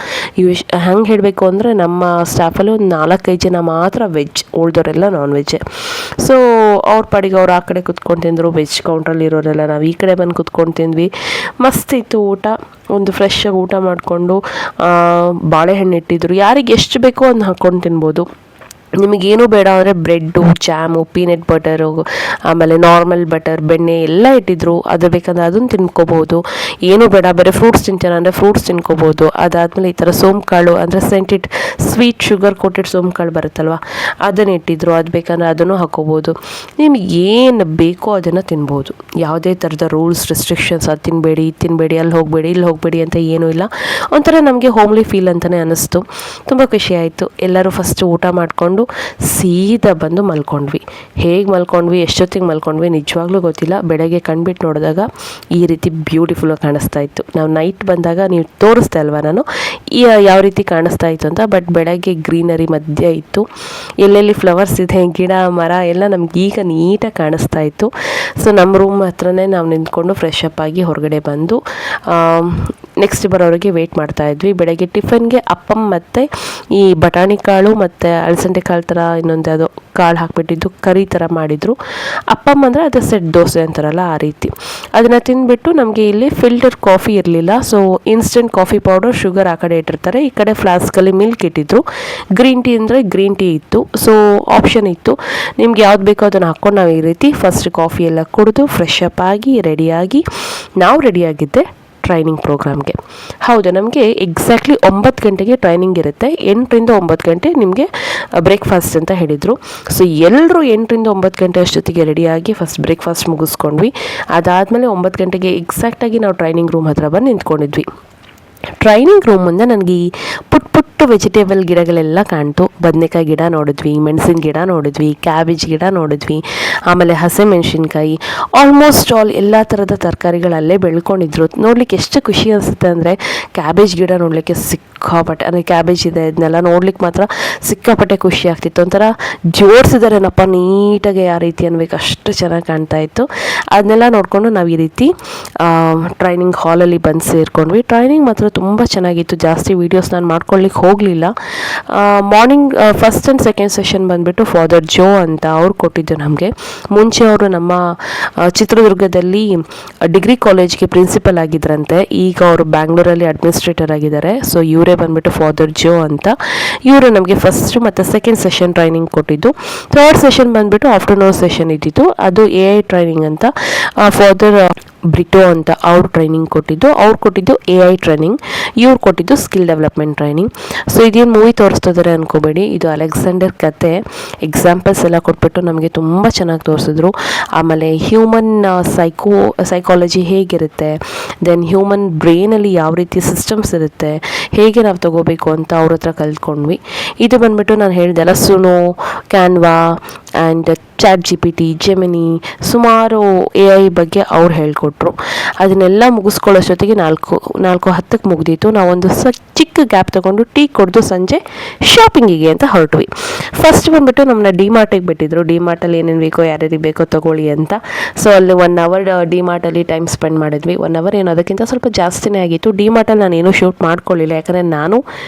ಹಂಗೆ ಹೇಳಬೇಕು ಅಂದರೆ ನಮ್ಮ ಸ್ಟಾಫಲ್ಲಿ ಒಂದು 4-5 ಜನ ಮಾತ್ರ ವೆಜ್, ಉಳಿದವರೆಲ್ಲ ನಾನ್ ವೆಜ್ಜೇ. ಸೊ ಅವ್ರ ಪಾಡಿಗೆ ಅವ್ರು ಆ ಕಡೆ ಕುತ್ಕೊಂಡು ತಿಂದರು, ವೆಜ್ ಕೌಂಟ್ರಲ್ಲಿ ಇರೋರೆಲ್ಲ ನಾವು ಈ ಕಡೆ ಬಂದು ಕುತ್ಕೊಂಡು ತಿಂದ್ವಿ. ಮಸ್ತ್ ಇತ್ತು ಊಟ. ಒಂದು ಫ್ರೆಶ್ಶಾಗಿ ಊಟ ಮಾಡಿಕೊಂಡು ಬಾಳೆಹಣ್ಣು ಇಟ್ಟಿದ್ರು, ಯಾರಿಗೆ ಎಷ್ಟು ಬೇಕೋ ಅದನ್ನ ಹಾಕ್ಕೊಂಡು ತಿನ್ಬೋದು. ನಿಮಗೇನು ಬೇಡ ಅಂದರೆ ಬ್ರೆಡ್ಡು, ಜಾಮು, ಪೀನಟ್ ಬಟರು, ಆಮೇಲೆ ನಾರ್ಮಲ್ ಬಟರ್, ಬೆಣ್ಣೆ ಎಲ್ಲ ಇಟ್ಟಿದ್ರು. ಅದು ಬೇಕಂದ್ರೆ ಅದನ್ನು ತಿನ್ಕೋಬೋದು. ಏನೂ ಬೇಡ ಬರೀ ಫ್ರೂಟ್ಸ್ ತಿಂತೀರ ಅಂದರೆ ಫ್ರೂಟ್ಸ್ ತಿನ್ಕೋಬೋದು. ಅದಾದಮೇಲೆ ಈ ಥರ ಸೋಂಕಾಳು ಅಂದರೆ ಸೆಂಟೆಡ್ ಸ್ವೀಟ್ ಶುಗರ್ ಕೋಟೆಡ್ ಸೋಂಕಾಳು ಬರುತ್ತಲ್ವ, ಅದನ್ನು ಇಟ್ಟಿದ್ರು. ಅದು ಬೇಕಂದ್ರೆ ಅದನ್ನು ಹಾಕೋಬೋದು. ನಿಮ್ಗೆ ಏನು ಬೇಕೋ ಅದನ್ನು ತಿನ್ಬೋದು. ಯಾವುದೇ ಥರದ ರೂಲ್ಸ್ ರೆಸ್ಟ್ರಿಕ್ಷನ್ಸ್, ಅದು ತಿನ್ನಬೇಡಿ, ಇದು ತಿನ್ನಬೇಡಿ, ಅಲ್ಲಿ ಹೋಗಬೇಡಿ, ಇಲ್ಲಿ ಹೋಗಬೇಡಿ ಅಂತ ಏನೂ ಇಲ್ಲ. ಒಂಥರ ನಮಗೆ ಹೋಮ್ಲಿ ಫೀಲ್ ಅಂತಲೇ ಅನ್ನಿಸ್ತು. ತುಂಬ ಖುಷಿ ಆಯಿತು. ಎಲ್ಲರೂ ಫಸ್ಟು ಊಟ ಮಾಡಿಕೊಂಡು ಸೀದಾ ಬಂದು ಮಲ್ಕೊಂಡ್ವಿ. ಹೇಗೆ ಮಲ್ಕೊಂಡ್ವಿ, ಎಷ್ಟೊತ್ತಿಗೆ ಮಲ್ಕೊಂಡ್ವಿ ನಿಜವಾಗ್ಲೂ ಗೊತ್ತಿಲ್ಲ. ಬೆಳಗ್ಗೆ ಕಣ್ಬಿಟ್ಟು ನೋಡಿದಾಗ ಈ ರೀತಿ ಬ್ಯೂಟಿಫುಲ್ಲಾಗಿ ಕಾಣಿಸ್ತಾ ಇತ್ತು. ನಾವು ನೈಟ್ ಬಂದಾಗ ನೀವು ತೋರಿಸ್ದೆ ಅಲ್ವಾ ನಾನು ಯಾವ ರೀತಿ ಕಾಣಿಸ್ತಾ ಇತ್ತು ಅಂತ. ಬಟ್ ಬೆಳಗ್ಗೆ ಗ್ರೀನರಿ ಮಧ್ಯೆ ಇತ್ತು, ಎಲ್ಲೆಲ್ಲಿ ಫ್ಲವರ್ಸ್ ಇದೆ, ಗಿಡ ಮರ ಎಲ್ಲ ನಮ್ಗೆ ಈಗ ನೀಟಾಗಿ ಕಾಣಿಸ್ತಾ ಇತ್ತು. ಸೊ ನಮ್ಮ ರೂಮ್ ಹತ್ರನೇ ನಾವು ನಿಂತ್ಕೊಂಡು ಫ್ರೆಶ್ ಅಪ್ ಆಗಿ ಹೊರಗಡೆ ಬಂದು ನೆಕ್ಸ್ಟ್ ಬರೋರಿಗೆ ವೆಯ್ಟ್ ಮಾಡ್ತಾಯಿದ್ವಿ. ಬೆಳಗ್ಗೆ ಟಿಫನ್ಗೆ ಅಪ್ಪಮ್ ಮತ್ತು ಈ ಬಟಾಣಿ ಕಾಳು ಮತ್ತು ಅಲಸಂದೆ ಕಾಳು ಥರ ಇನ್ನೊಂದು ಯಾವುದೋ ಕಾಳು ಹಾಕಿಬಿಟ್ಟಿದ್ದು ಕರಿ ಥರ ಮಾಡಿದರು. ಅಪ್ಪಮ್ ಅಂದರೆ ಅದು ಸೆಟ್ ದೋಸೆ ಅಂತಾರಲ್ಲ ಆ ರೀತಿ. ಅದನ್ನು ತಿಂದುಬಿಟ್ಟು ನಮಗೆ ಇಲ್ಲಿ ಫಿಲ್ಟರ್ ಕಾಫಿ ಇರಲಿಲ್ಲ. So instant coffee powder, sugar ಆ ಕಡೆ ಇಟ್ಟಿರ್ತಾರೆ, ಈ ಕಡೆ ಫ್ಲಾಸ್ಕಲ್ಲಿ ಮಿಲ್ಕ್ ಇಟ್ಟಿದ್ರು. ಗ್ರೀನ್ ಟೀ ಅಂದರೆ ಗ್ರೀನ್ ಟೀ ಇತ್ತು. ಸೊ ಆಪ್ಷನ್ ಇತ್ತು, ನಿಮ್ಗೆ ಯಾವ್ದು ಬೇಕೋ ಅದನ್ನು ಹಾಕ್ಕೊಂಡು ನಾವು ಈ ರೀತಿ ಫಸ್ಟ್ ಕಾಫಿ ಎಲ್ಲ ಕುಡಿದು ಫ್ರೆಶ್ ಅಪ್ ಆಗಿ ರೆಡಿಯಾಗಿ ನಾವು ರೆಡಿಯಾಗಿದ್ದೆ ಟ್ರೈನಿಂಗ್ ಪ್ರೋಗ್ರಾಮ್ಗೆ. ಹೌದು, ನಮಗೆ ಎಕ್ಸಾಕ್ಟ್ಲಿ 9 ಗಂಟೆಗೆ ಟ್ರೈನಿಂಗ್ ಇರುತ್ತೆ. 8ರಿಂದ 9 ಗಂಟೆ ನಿಮಗೆ ಬ್ರೇಕ್ಫಾಸ್ಟ್ ಅಂತ ಹೇಳಿದರು. ಸೊ ಎಲ್ಲರೂ 8ರಿಂದ 9 ಗಂಟೆ ಅಷ್ಟೊತ್ತಿಗೆ ರೆಡಿಯಾಗಿ ಫಸ್ಟ್ ಬ್ರೇಕ್ಫಾಸ್ಟ್ ಮುಗಿಸ್ಕೊಂಡ್ವಿ. ಅದಾದಮೇಲೆ 9 ಗಂಟೆಗೆ ಎಕ್ಸಾಕ್ಟಾಗಿ ನಾವು ಟ್ರೈನಿಂಗ್ ರೂಮ್ ಹತ್ರ ಬಂದು ನಿಂತ್ಕೊಂಡಿದ್ವಿ. ಟ್ರೈನಿಂಗ್ ರೂಮ್ ಮುಂದೆ ನನಗೆ ಈ ಪುಟ್ಟ ವೆಜಿಟೇಬಲ್ ಗಿಡಗಳೆಲ್ಲ ಕಾಣ್ತು. ಬದನೆಕಾಯಿ ಗಿಡ ನೋಡಿದ್ವಿ, ಮೆಣಸಿನ ಗಿಡ ನೋಡಿದ್ವಿ, ಕ್ಯಾಬೇಜ್ ಗಿಡ ನೋಡಿದ್ವಿ, ಆಮೇಲೆ ಹಸಿಮೆಣಸಿನ್ಕಾಯಿ, ಆಲ್ಮೋಸ್ಟ್ ಆಲ್ ಎಲ್ಲ ಥರದ ತರಕಾರಿಗಳಲ್ಲೇ ಬೆಳ್ಕೊಂಡಿದ್ರು. ನೋಡ್ಲಿಕ್ಕೆ ಎಷ್ಟು ಖುಷಿ ಅನಿಸುತ್ತೆ ಅಂದರೆ, ಕ್ಯಾಬೇಜ್ ಗಿಡ ನೋಡಲಿಕ್ಕೆ ಸಿಕ್ಕಾಪಟ್ಟೆ, ಅಂದರೆ ಕ್ಯಾಬೇಜ್ ಇದೆ ಇದನ್ನೆಲ್ಲ ನೋಡ್ಲಿಕ್ಕೆ ಮಾತ್ರ ಸಿಕ್ಕಾಪಟ್ಟೆ ಖುಷಿ ಆಗ್ತಿತ್ತು. ಒಂಥರ ಜೋಡಿಸಿದಾರೇನಪ್ಪ ನೀಟಾಗಿ ಯಾವ ರೀತಿ ಅನ್ಬೇಕು ಅಷ್ಟು ಚೆನ್ನಾಗಿ ಕಾಣ್ತಾ ಇತ್ತು. ಅದನ್ನೆಲ್ಲ ನೋಡಿಕೊಂಡು ನಾವು ಈ ರೀತಿ ಟ್ರೈನಿಂಗ್ ಹಾಲಲ್ಲಿ ಬಂದು ಸೇರಿಕೊಂಡ್ವಿ. ಟ್ರೈನಿಂಗ್ ಮಾತ್ರ ತುಂಬ ಚೆನ್ನಾಗಿತ್ತು. ಜಾಸ್ತಿ ವೀಡಿಯೋಸ್ ನಾನು ಮಾಡ್ಕೊಳ್ಳಿಕ್ಕೆ ಹೋಗಲಿಲ್ಲ. Morning first and second session ಬಂದುಬಿಟ್ಟು ಫಾದರ್ ಜೋ ಅಂತ ಅವ್ರು ಕೊಟ್ಟಿದ್ದು ನಮಗೆ. ಮುಂಚೆ ಅವರು ನಮ್ಮ ಚಿತ್ರದುರ್ಗದಲ್ಲಿ ಡಿಗ್ರಿ ಕಾಲೇಜ್ಗೆ ಪ್ರಿನ್ಸಿಪಲ್ ಆಗಿದ್ದರಂತೆ. ಈಗ ಅವರು ಬ್ಯಾಂಗ್ಳೂರಲ್ಲಿ ಅಡ್ಮಿನಿಸ್ಟ್ರೇಟರ್ ಆಗಿದ್ದಾರೆ. ಸೊ ಇವರೇ ಬಂದುಬಿಟ್ಟು ಫಾದರ್ ಜೋ ಅಂತ. ಇವರು ನಮಗೆ ಫಸ್ಟ್ ಮತ್ತು ಸೆಕೆಂಡ್ ಸೆಷನ್ ಟ್ರೈನಿಂಗ್ ಕೊಟ್ಟಿದ್ದು. ಥರ್ಡ್ ಸೆಷನ್ ಬಂದುಬಿಟ್ಟು ಆಫ್ಟರ್ನೂನ್ ಸೆಷನ್ ಇದ್ದಿದ್ದು. ಅದು AI ಟ್ರೈನಿಂಗ್ ಅಂತ ಫಾದರ್ ಬ್ರಿಟೋ ಅಂತ ಅವ್ರು ಟ್ರೈನಿಂಗ್ ಕೊಟ್ಟಿದ್ದು. ಅವ್ರು ಕೊಟ್ಟಿದ್ದು AI ಟ್ರೈನಿಂಗ್, ಇವ್ರು ಕೊಟ್ಟಿದ್ದು ಸ್ಕಿಲ್ ಡೆವಲಪ್ಮೆಂಟ್ ಟ್ರೈನಿಂಗ್. ಸೊ ಇದೇನು ಮೂವಿ ತೋರಿಸ್ತಿದ್ದಾರೆ ಅನ್ಕೋಬೇಡಿ, ಇದು ಅಲೆಕ್ಸಾಂಡರ್ ಕತೆ. ಎಕ್ಸಾಂಪಲ್ಸ್ ಎಲ್ಲ ಕೊಟ್ಬಿಟ್ಟು ನಮಗೆ ತುಂಬ ಚೆನ್ನಾಗಿ ತೋರಿಸಿದ್ರು. ಆಮೇಲೆ ಹ್ಯೂಮನ್ ಸೈಕಾಲಜಿ ಹೇಗಿರುತ್ತೆ, ದೆನ್ ಹ್ಯೂಮನ್ ಬ್ರೈನಲ್ಲಿ ಯಾವ ರೀತಿ ಸಿಸ್ಟಮ್ಸ್ ಇರುತ್ತೆ, ಹೇಗೆ ನಾವು ತಗೋಬೇಕು ಅಂತ ಅವ್ರ ಹತ್ರ ಕಲ್ತ್ಕೊಂಡ್ವಿ. ಇದು ಬಂದುಬಿಟ್ಟು ನಾನು ಹೇಳಿದೆಲ್ಲ ಸುನೋ, ಕ್ಯಾನ್ವಾ ಆ್ಯಂಡ್ ChatGPT, ಜೆಮಿನಿ, ಸುಮಾರು AI ಬಗ್ಗೆ ಅವ್ರು ಹೇಳ್ಕೊಟ್ರು. ಅದನ್ನೆಲ್ಲ ಮುಗಿಸ್ಕೊಳ್ಳೋಷ್ಟೊತ್ತಿಗೆ 4:10 ಮುಗ್ದಿತ್ತು. ನಾವೊಂದು ಚಿಕ್ಕ ಗ್ಯಾಪ್ ತೊಗೊಂಡು ಟೀ ಕುಡಿದು ಸಂಜೆ ಶಾಪಿಂಗಿಗೆ ಅಂತ ಹೊರಟ್ವಿ. ಫಸ್ಟ್ ಬಂದುಬಿಟ್ಟು ನಮ್ಮನ್ನ ಡಿಮಾರ್ಟಿಗೆ ಬಿಟ್ಟಿದ್ರು. ಡಿಮಾರ್ಟಲ್ಲಿ ಏನೇನು ಬೇಕೋ ಯಾರ್ಯಾರಿಗೆ ಬೇಕೋ ತೊಗೊಳ್ಳಿ ಅಂತ. ಸೊ ಅಲ್ಲಿ 1 ಅವರ್ ಡಿಮಾರ್ಟಲ್ಲಿ ಟೈಮ್ ಸ್ಪೆಂಡ್ ಮಾಡಿದ್ವಿ. 1 ಅವರ್ ಏನು ಅದಕ್ಕಿಂತ ಸ್ವಲ್ಪ ಜಾಸ್ತಿನೇ ಆಗಿತ್ತು. ಡಿಮಾರ್ಟಲ್ಲಿ ನಾನೇನು ಶೂಟ್ ಮಾಡ್ಕೊಳ್ಳಿಲ್ಲ, ಯಾಕಂದರೆ ನಾನು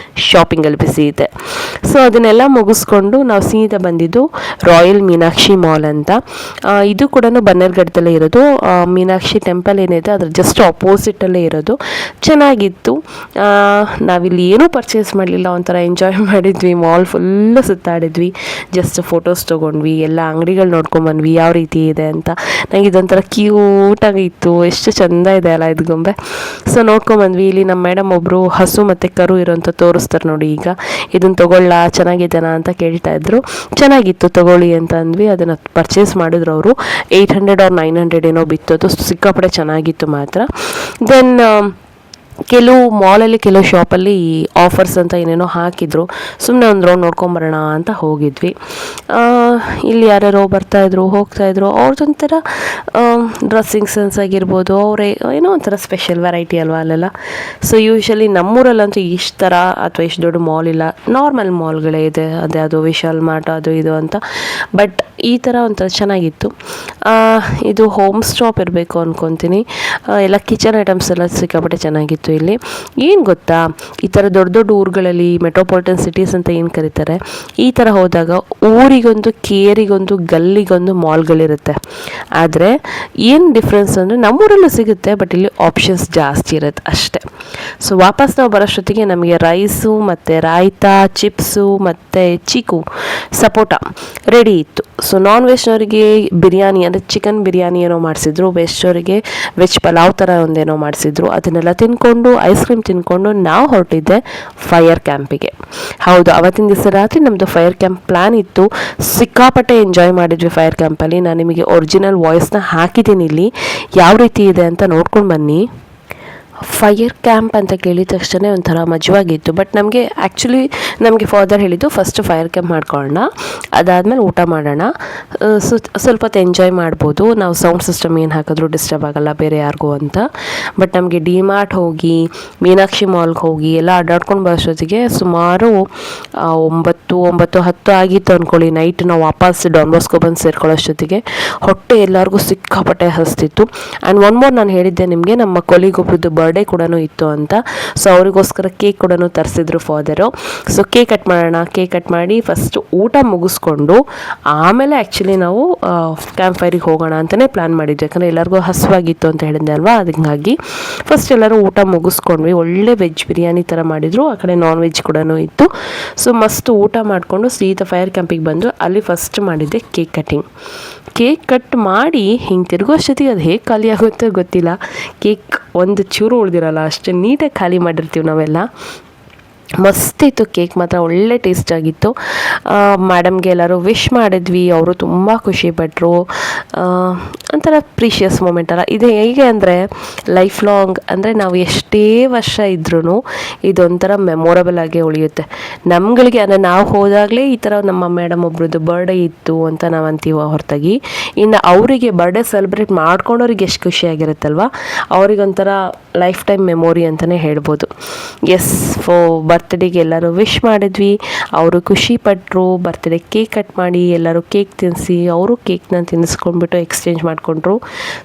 ಶಾಪಿಂಗಲ್ಲಿ ಬಿಸಿ ಇದ್ದೆ. ಸೊ ಅದನ್ನೆಲ್ಲ ಮುಗಿಸ್ಕೊಂಡು ನಾವು ಸೀದಾ ಬಂದಿದ್ದು ರಾಯಲ್ ಲಿಟಲ್ ಮೀನಾಕ್ಷಿ ಮಾಲ್ ಅಂತ. ಇದು ಕೂಡ ಬನ್ನೇರುಘಟ್ಟದಲ್ಲೇ ಇರೋದು. ಮೀನಾಕ್ಷಿ ಟೆಂಪಲ್ ಏನಿದೆ ಅದ್ರ ಜಸ್ಟ್ ಆಪೋಸಿಟಲ್ಲೇ ಇರೋದು. ಚೆನ್ನಾಗಿತ್ತು. ನಾವಿಲ್ಲಿ ಏನೂ ಪರ್ಚೇಸ್ ಮಾಡಲಿಲ್ಲ, ಒಂಥರ ಎಂಜಾಯ್ ಮಾಡಿದ್ವಿ. ಮಾಲ್ ಫುಲ್ಲು ಸುತ್ತಾಡಿದ್ವಿ, ಜಸ್ಟ್ ಫೋಟೋಸ್ ತೊಗೊಂಡ್ವಿ, ಎಲ್ಲ ಅಂಗಡಿಗಳು ನೋಡ್ಕೊಂಬಂದ್ವಿ ಯಾವ ರೀತಿ ಇದೆ ಅಂತ. ನನಗೆ ಇದೊಂಥರ ಕ್ಯೂಟಾಗಿತ್ತು, ಎಷ್ಟು ಚೆಂದ ಇದೆ ಅಲ್ಲ ಇದು ಗೊಂಬೆ. ಸೊ ನೋಡ್ಕೊಂಬಂದ್ವಿ. ಇಲ್ಲಿ ನಮ್ಮ ಮೇಡಮ್ ಒಬ್ಬರು ಹಸು ಮತ್ತು ಕರು ಇರೋಂಥ ತೋರಿಸ್ತಾರೆ ನೋಡಿ. ಈಗ ಇದನ್ನು ತೊಗೊಳ್ಳ ಚೆನ್ನಾಗಿದೆನಾ ಅಂತ ಕೇಳ್ತಾ ಇದ್ರು. ಚೆನ್ನಾಗಿತ್ತು ತೊಗೊಳ್ಳಿ ಅಂತ ಅಂದ್ವಿ. ಅದನ್ನು ಪರ್ಚೇಸ್ ಮಾಡಿದ್ರು ಅವರು. 800 or 900 ಏನೋ ಬಿತ್ತು. ಅದು ಸಿಕ್ಕಾಪಟ್ಟೆ ಚೆನ್ನಾಗಿತ್ತು ಮಾತ್ರ. ದೆನ್ ಕೆಲವು ಮಾಲಲ್ಲಿ ಕೆಲವು ಶಾಪಲ್ಲಿ ಆಫರ್ಸ್ ಅಂತ ಏನೇನೋ ಹಾಕಿದ್ರು. ಸುಮ್ಮನೆ ಒಂದು ರೌಂಡ್ ನೋಡ್ಕೊಂಬರೋಣ ಅಂತ ಹೋಗಿದ್ವಿ. ಇಲ್ಲಿ ಯಾರ್ಯಾರೋ ಬರ್ತಾಯಿದ್ರು ಹೋಗ್ತಾಯಿದ್ರು. ಅವ್ರದ್ದೊಂಥರ ಡ್ರೆಸ್ಸಿಂಗ್ ಸೆನ್ಸ್ ಆಗಿರ್ಬೋದು, ಅವರೇ ಏನೋ ಒಂಥರ ಸ್ಪೆಷಲ್ ವೆರೈಟಿ ಅಲ್ವಾ ಅಲ್ಲೆಲ್ಲ. ಸೊ ಯೂಶ್ವಲಿ ನಮ್ಮೂರಲ್ಲಂತೂ ಇಷ್ಟು ಥರ ಅಥವಾ ಇಷ್ಟು ದೊಡ್ಡ ಮಾಲ್ ಇಲ್ಲ, ನಾರ್ಮಲ್ ಮಾಲ್ಗಳೇ ಇದೆ. ಅದೇ ಅದು ವಿಶಾಲ್ ಮಾರ್ಟ್ ಅದು ಇದು ಅಂತ. ಬಟ್ ಈ ಥರ ಒಂಥರ ಚೆನ್ನಾಗಿತ್ತು. ಇದು ಹೋಮ್ ಸ್ಟಾಪ್ ಇರಬೇಕು ಅಂದ್ಕೊತೀನಿ. ಎಲ್ಲ ಕಿಚನ್ ಐಟಮ್ಸ್ ಎಲ್ಲ ಸಿಕ್ಕಾಪಟ್ಟೆ ಚೆನ್ನಾಗಿತ್ತು. ಇಲ್ಲಿ ಏನು ಗೊತ್ತಾ, ಈ ಥರ ದೊಡ್ಡ ದೊಡ್ಡ ಊರುಗಳಲ್ಲಿ ಮೆಟ್ರೋಪಾಲಿಟನ್ ಸಿಟೀಸ್ ಅಂತ ಏನು ಕರೀತಾರೆ, ಈ ಥರ ಹೋದಾಗ ಊರಿಗೊಂದು, ಕೇರಿಗೊಂದು, ಗಲ್ಲಿಗೊಂದು ಮಾಲ್ಗಳಿರುತ್ತೆ. ಆದರೆ ಏನು ಡಿಫ್ರೆನ್ಸ್ ಅಂದರೆ ನಮ್ಮೂರಲ್ಲೂ ಸಿಗುತ್ತೆ, ಬಟ್ ಇಲ್ಲಿ ಆಪ್ಷನ್ಸ್ ಜಾಸ್ತಿ ಇರುತ್ತೆ ಅಷ್ಟೇ. ಸೊ ವಾಪಸ್ ನಾವು ಬರೋಷ್ಟೊತ್ತಿಗೆ ನಮಗೆ ರೈಸು ಮತ್ತು ರಾಯ್ತಾ, ಚಿಪ್ಸು ಮತ್ತು ಚೀಕು, ಸಪೋಟ ರೆಡಿ ಇತ್ತು. ಸೊ ನಾನ್ ವೆಜ್ನವರಿಗೆ ಬಿರಿಯಾನಿ ಅಂದರೆ ಚಿಕನ್ ಬಿರಿಯಾನಿ ಏನೋ ಮಾಡಿಸಿದ್ರು, ವೆಜ್ನವರಿಗೆ ವೆಜ್ ಪಲಾವ್ ಥರ ಒಂದೇನೋ ಮಾಡಿಸಿದ್ರು. ಅದನ್ನೆಲ್ಲ ತಿನ್ಕೊಂಡು ಐಸ್ ಕ್ರೀಮ್ ತಿನ್ಕೊಂಡು ನಾವು ಹೊರಟಿದ್ದೆ ಫೈರ್ ಕ್ಯಾಂಪಿಗೆ. ಹೌದು, ಅವತ್ತಿನ ದಿವಸ ರಾತ್ರಿ ನಮ್ಮದು ಫೈರ್ ಕ್ಯಾಂಪ್ ಪ್ಲ್ಯಾನ್ ಇತ್ತು. ಸಿಕ್ಕಾಪಟ್ಟೆ ಎಂಜಾಯ್ ಮಾಡಿದ್ವಿ ಫೈರ್ ಕ್ಯಾಂಪಲ್ಲಿ. ನಾನು ನಿಮಗೆ ಒರಿಜಿನಲ್ ವಾಯ್ಸ್ನ ಹಾಕಿದ್ದೀನಿ ಇಲ್ಲಿ, ಯಾವ ರೀತಿ ಇದೆ ಅಂತ ನೋಡ್ಕೊಂಡು ಬನ್ನಿ. ಫೈರ್ ಕ್ಯಾಂಪ್ ಅಂತ ಕೇಳಿದ ತಕ್ಷಣ ಒಂಥರ ಮಜವಾಗಿತ್ತು. ಬಟ್ ನಮಗೆ ಫಾದರ್ ಹೇಳಿದ್ದು ಫಸ್ಟ್ ಫೈರ್ ಕ್ಯಾಂಪ್ ಮಾಡ್ಕೊಳ್ಳೋಣ, ಅದಾದಮೇಲೆ ಊಟ ಮಾಡೋಣ, ಸ್ವಲ್ಪ ಹೊತ್ತು ಎಂಜಾಯ್ ಮಾಡ್ಬೋದು, ನಾವು ಸೌಂಡ್ ಸಿಸ್ಟಮ್ ಏನು ಹಾಕಿದ್ರೂ ಡಿಸ್ಟರ್ಬ್ ಆಗೋಲ್ಲ ಬೇರೆ ಯಾರಿಗೂ ಅಂತ. ಬಟ್ ನಮಗೆ ಡಿ ಮಾರ್ಟ್ ಹೋಗಿ, ಮೀನಾಕ್ಷಿ ಮಾಲ್ಗೆ ಹೋಗಿ ಎಲ್ಲ ಅಡ್ಡಾಡ್ಕೊಂಡು ಬರೋಷ್ಟೊತ್ತಿಗೆ ಸುಮಾರು 9-10 ಆಗಿತ್ತು ಅಂದ್ಕೊಳ್ಳಿ. ನೈಟ್ ನಾವು ವಾಪಸ್ ಡಾನ್ ಬಾಸ್ಕೋ ಬಂದು ಸೇರ್ಕೊಳ್ಳೋಷ್ಟೊತ್ತಿಗೆ ಹೊಟ್ಟೆ ಎಲ್ಲರಿಗೂ ಸಿಕ್ಕಾಪಟ್ಟೆ ಹಸ್ತಿತ್ತು. ಆ್ಯಂಡ್ ಒನ್ ಮೋರ್, ನಾನು ಹೇಳಿದ್ದೆ ನಿಮಗೆ, ನಮ್ಮ ಕೊಲಿಗೊಬ್ರದ್ದು ಬರ್ಡೇ ಕೂಡ ಇತ್ತು ಅಂತ. ಸೊ ಅವರಿಗೋಸ್ಕರ ಕೇಕ್ ಕೂಡ ತರಿಸಿದ್ರು ಫಾದರು. ಸೊ ಕೇಕ್ ಕಟ್ ಮಾಡಿ ಫಸ್ಟ್ ಊಟ ಮುಗಿಸ್ಕೊಂಡು ಆಮೇಲೆ ಆ್ಯಕ್ಚುಲಿ ನಾವು ಕ್ಯಾಂಪ್ ಫೈರಿಗೆ ಹೋಗೋಣ ಅಂತಲೇ ಪ್ಲ್ಯಾನ್ ಮಾಡಿದ್ವಿ. ಯಾಕಂದರೆ ಎಲ್ಲರಿಗೂ ಹಸುವಾಗಿತ್ತು ಅಂತ ಹೇಳಿದ್ದೆ ಅಲ್ವಾ, ಅದಕ್ಕಾಗಿ ಫಸ್ಟ್ ಎಲ್ಲರೂ ಊಟ ಮುಗಿಸ್ಕೊಂಡ್ವಿ. ಒಳ್ಳೆ ವೆಜ್ ಬಿರಿಯಾನಿ ಥರ ಮಾಡಿದರು, ಆ ಕಡೆ ನಾನ್ ವೆಜ್ ಕೂಡ ಇತ್ತು. ಸೊ ಮಸ್ತ್ ಊಟ ಮಾಡಿಕೊಂಡು ಸೀದಾ ಫೈರ್ ಕ್ಯಾಂಪಿಗೆ ಬಂದು ಅಲ್ಲಿ ಫಸ್ಟ್ ಮಾಡಿದ್ದೆ ಕೇಕ್ ಕಟ್ ಮಾಡಿ ಹಿಂಗೆ ತಿರುಗೋಷ್ಟೊತ್ತಿಗೆ ಅದು ಹೇಗೆ ಖಾಲಿ ಆಗುತ್ತೋ ಗೊತ್ತಿಲ್ಲ. ಕೇಕ್ ಒಂದು ಚೂರು ಉಳಿದಿರಲ್ಲ, ಅಷ್ಟೇ ನೀಟಾಗಿ ಖಾಲಿ ಮಾಡಿರ್ತೀವಿ ನಾವೆಲ್ಲ. ಮಸ್ತಿತ್ತು ಕೇಕ್ ಮಾತ್ರ, ಒಳ್ಳೆ ಟೇಸ್ಟ್ ಆಗಿತ್ತು. ಮೇಡಮ್ಗೆ ಎಲ್ಲರೂ ವಿಶ್ ಮಾಡಿದ್ವಿ, ಅವರು ತುಂಬ ಖುಷಿಪಟ್ಟರು. ಒಂಥರ ಪ್ರೀಷಿಯಸ್ ಮೂಮೆಂಟ್ ಅಲ್ಲ ಇದು. ಹೇಗೆ ಅಂದರೆ ಲೈಫ್ ಲಾಂಗ್, ಅಂದರೆ ನಾವು ಎಷ್ಟೇ ವರ್ಷ ಇದ್ರೂ ಇದೊಂಥರ ಮೆಮೊರಬಲ್ ಆಗಿ ಉಳಿಯುತ್ತೆ ನಮ್ಗಳಿಗೆ. ಅಂದರೆ ನಾವು ಹೋದಾಗಲೇ ಈ ಥರ ನಮ್ಮ ಮೇಡಮ್ ಒಬ್ರದ್ದು ಬರ್ಡೇ ಇತ್ತು ಅಂತ ನಾವು ಅಂತೀವಿ ಹೊರತಾಗಿ, ಇನ್ನು ಅವರಿಗೆ ಬರ್ಡೇ ಸೆಲೆಬ್ರೇಟ್ ಮಾಡ್ಕೊಂಡವ್ರಿಗೆ ಎಷ್ಟು ಖುಷಿಯಾಗಿರುತ್ತಲ್ವ, ಅವ್ರಿಗೊಂಥರ ಲೈಫ್ ಟೈಮ್ ಮೆಮೊರಿ ಅಂತಲೇ ಹೇಳ್ಬೋದು. ಎಸ್, ಬರ್ತ್ಡೇಗೆ ಎಲ್ಲರೂ ವಿಶ್ ಮಾಡಿದ್ವಿ, ಅವರು ಖುಷಿಪಟ್ಟರು. ಬರ್ತ್ಡೇ ಕೇಕ್ ಕಟ್ ಮಾಡಿ ಎಲ್ಲರೂ ಕೇಕ್ ತಿನ್ನಿಸಿ, ಅವರು ಕೇಕ್ನ ತಿನ್ನಿಸ್ಕೊಂಡ್ಬಿಟ್ಟು ಎಕ್ಸ್ಚೇಂಜ್ ಮಾಡಿಕೊಂಡ್ರು.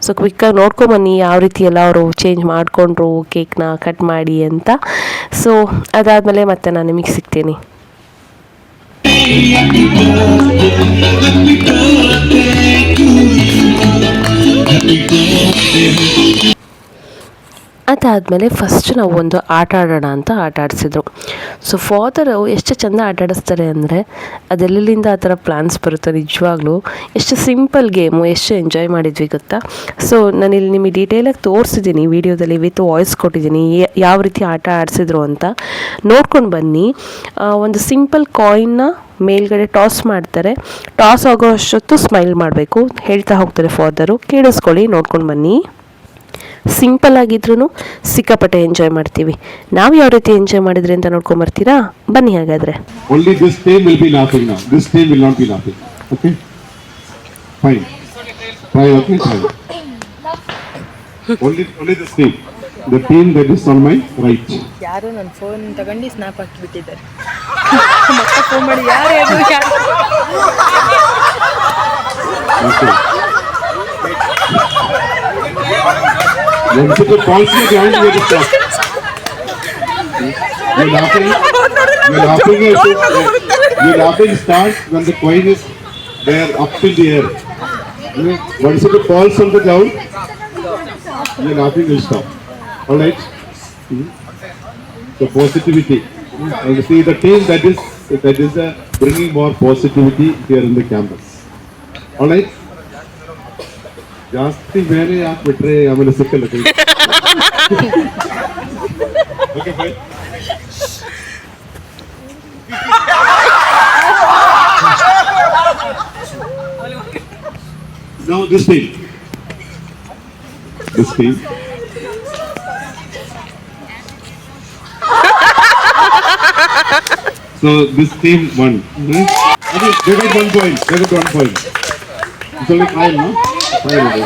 ಸೊ ಕ್ವಿಕ್ಕಾಗಿ ನೋಡ್ಕೊಂಬನ್ನಿ ಯಾವ ರೀತಿ ಎಲ್ಲ ಅವರು ಚೇಂಜ್ ಮಾಡಿಕೊಂಡ್ರು ಕೇಕ್ನ ಕಟ್ ಮಾಡಿ ಅಂತ. ಸೊ ಅದಾದಮೇಲೆ ಮತ್ತೆ ನಾನು ನಿಮಗೆ ಸಿಗ್ತೀನಿ. ಅದಾದಮೇಲೆ ಫಸ್ಟ್ ನಾವು ಒಂದು ಆಟ ಆಡೋಣ ಅಂತ ಆಟ ಆಡಿಸಿದ್ರು. ಸೊ ಫಾದರು ಎಷ್ಟು ಚೆಂದ ಆಟ ಆಡಿಸ್ತಾರೆ ಅಂದರೆ ಅದೆಲ್ಲಿಂದ ಆ ಥರ ಪ್ಲ್ಯಾನ್ಸ್ ಬರುತ್ತೆ ನಿಜವಾಗ್ಲೂ. ಎಷ್ಟು ಸಿಂಪಲ್ ಗೇಮು, ಎಷ್ಟು ಎಂಜಾಯ್ ಮಾಡಿದ್ವಿ ಗೊತ್ತಾ. ಸೊ ನಾನಿಲ್ಲಿ ನಿಮಗೆ ಡೀಟೇಲಾಗಿ ತೋರಿಸಿದ್ದೀನಿ ವಿಡಿಯೋದಲ್ಲಿ, ವಿತ್ ವಾಯ್ಸ್ ಕೊಟ್ಟಿದ್ದೀನಿ ಯಾವ ರೀತಿ ಆಟ ಆಡಿಸಿದ್ರು ಅಂತ. ನೋಡ್ಕೊಂಡು ಬನ್ನಿ. ಒಂದು ಸಿಂಪಲ್ ಕಾಯಿನ್ನ ಮೇಲ್ಗಡೆ ಟಾಸ್ ಮಾಡ್ತಾರೆ. ಟಾಸ್ ಆಗೋ ಅಷ್ಟೊತ್ತು ಸ್ಮೈಲ್ ಮಾಡಬೇಕು ಹೇಳ್ತಾ ಹೋಗ್ತಾರೆ ಫಾದರು. ಕೇಳಿಸ್ಕೊಳ್ಳಿ, ನೋಡ್ಕೊಂಡು ಬನ್ನಿ. ಸಿಂಪಲ್ ಆಗಿದ್ರೂ ಸಿಕ್ಕಾಪಟ್ಟೆ ಎಂಜಾಯ್ ಮಾಡ್ತೀವಿ. ನಾವು ಯಾವ ರೀತಿ ಎಂಜಾಯ್ ಮಾಡಿದ್ರಿ ಅಂತ ನೋಡ್ಕೊಂಬರ್ತೀರಾ, ಬನ್ನಿ ಹಾಗಾದ್ರೆ. Only this team will be laughing now. This team will not be laughing. Okay? Fine. Try, okay? Try. Only this team. The team that is on my right. ಯಾರು ನನ್ನ ಫೋನ್ ತಗೊಂಡು ಸ್ನ್ಯಾಪ್ ಹಾಕಿಬಿಟ್ಟಿದ್ದಾರೆ. ಮತ್ತೆ ಫೋನ್ ಮಾಡಿ ಯಾರು Okay. When people calls me behind me, just stop. You're laughing starts when the coin is they are up in the air. Once it falls on the ground, your laughing will stop. All right. So positivity. And see the team that is bringing more positivity here in the campus. All right. ಜಾಸ್ತಿ ಮೇಲೆ ಯಾಕೆ ಬಿಟ್ರೆ ಆಮೇಲೆ ಸಿಕ್ಕಲ್ಲ ಕೈ. Okay, fine. Now this team. So this team won. Okay, they got 1 point. It's only trial, no?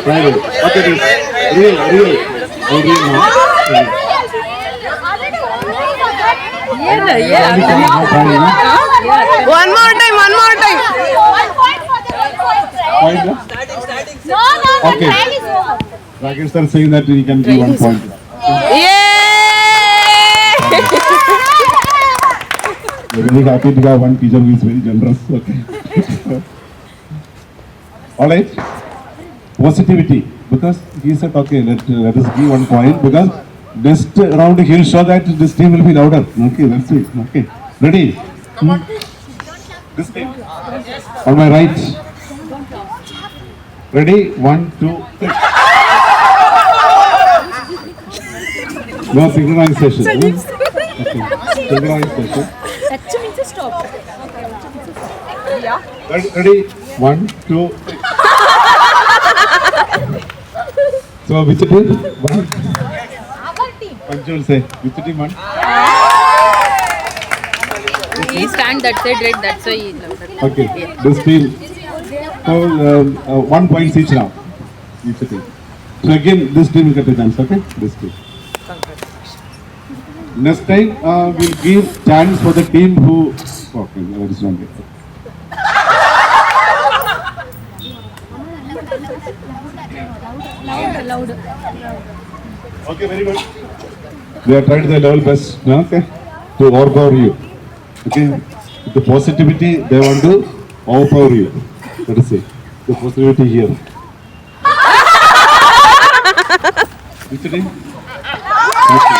Trial. Okay, this real. Oh, real now. One more time. Point, no? Okay. Rakesh sir saying that he can give 1 point. We're very happy to have one teacher who is very generous. Okay. All right. Positivity. Because he said, okay, let us give 1 point. Because next round he'll show that this team will be louder. Okay, that's it. Okay. Ready? This team. On my right. Ready? 1, 2, 3. No synchronization. Okay. Synchronization. Ready? 1, 2, 3. So which team? 1. Panchu will say which team won? He stand that side, right? That's why he loved it. Okay. This team. So 1 point each now. Each team. So again, this team will get a chance. Okay. This team. Next time we'll give chance for the team who. Okay, that is not it. Okay, very good. They are trying their level best, okay, to overpower you. Okay, with the positivity they want to overpower you. Let us see the positivity here. Which team? Okay.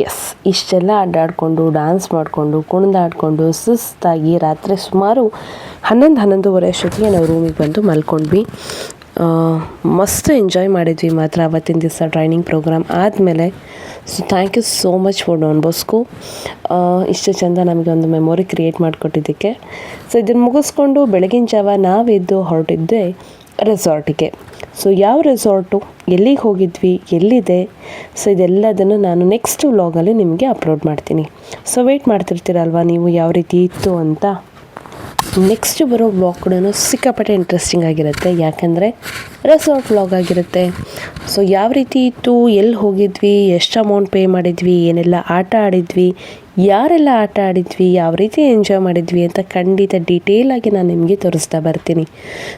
Yes, ಇಷ್ಟೆಲ್ಲ ಅಡ್ಡಾಡಿಕೊಂಡು ಡ್ಯಾನ್ಸ್ ಮಾಡಿಕೊಂಡು ಕುಣಿದಾಡಿಕೊಂಡು ಸುಸ್ತಾಗಿ ರಾತ್ರಿ ಸುಮಾರು 11-11:30 ಅಷ್ಟೊತ್ತಿಗೆ ನಾವು ರೂಮಿಗೆ ಬಂದು ಮಲ್ಕೊಂಡ್ವಿ. ಮಸ್ತ್ ಎಂಜಾಯ್ ಮಾಡಿದ್ವಿ ಮಾತ್ರ ಅವತ್ತಿನ ದಿವಸ ಟ್ರೈನಿಂಗ್ ಪ್ರೋಗ್ರಾಮ್ ಆದಮೇಲೆ. So thank you so much for Don Bosco, ಇಷ್ಟು ಚೆಂದ ನಮಗೆ ಒಂದು ಮೆಮೊರಿ ಕ್ರಿಯೇಟ್ ಮಾಡಿಕೊಟ್ಟಿದ್ದಕ್ಕೆ. ಸೊ ಇದನ್ನು ಮುಗಿಸ್ಕೊಂಡು ಬೆಳಗಿನ ಜಾವ ನಾವೆದ್ದು ಹೊರಟಿದ್ದೆ ರೆಸಾರ್ಟಿಗೆ. ಸೊ ಯಾವ ರೆಸಾರ್ಟು, ಎಲ್ಲಿಗೆ ಹೋಗಿದ್ವಿ, ಎಲ್ಲಿದೆ, ಸೊ ಇದೆಲ್ಲದನ್ನು ನಾನು ನೆಕ್ಸ್ಟ್ ವ್ಲಾಗಲ್ಲಿ ನಿಮಗೆ ಅಪ್ಲೋಡ್ ಮಾಡ್ತೀನಿ. ಸೊ ವೆಯ್ಟ್ ಮಾಡ್ತಿರ್ತೀರಲ್ವ ನೀವು ಯಾವ ರೀತಿ ಇತ್ತು ಅಂತ. ನೆಕ್ಸ್ಟ್ ಬರೋ ವ್ಲಾಗ್ ಕೂಡ ಸಿಕ್ಕಾಪಟ್ಟೆ ಇಂಟ್ರೆಸ್ಟಿಂಗ್ ಆಗಿರುತ್ತೆ, ಯಾಕಂದರೆ ರೆಸಾರ್ಟ್ ವ್ಲಾಗ್ ಆಗಿರುತ್ತೆ. ಸೊ ಯಾವ ರೀತಿ ಇತ್ತು, ಎಲ್ಲಿ ಹೋಗಿದ್ವಿ, ಎಷ್ಟು ಅಮೌಂಟ್ ಪೇ ಮಾಡಿದ್ವಿ, ಏನೆಲ್ಲ ಆಟ ಆಡಿದ್ವಿ, ಯಾರೆಲ್ಲ ಆಟ ಆಡಿದ್ವಿ, ಯಾವ ರೀತಿ ಎಂಜಾಯ್ ಮಾಡಿದ್ವಿ ಅಂತ ಖಂಡಿತ ಡೀಟೇಲಾಗಿ ನಾನು ನಿಮಗೆ ತೋರಿಸ್ತಾ ಬರ್ತೀನಿ.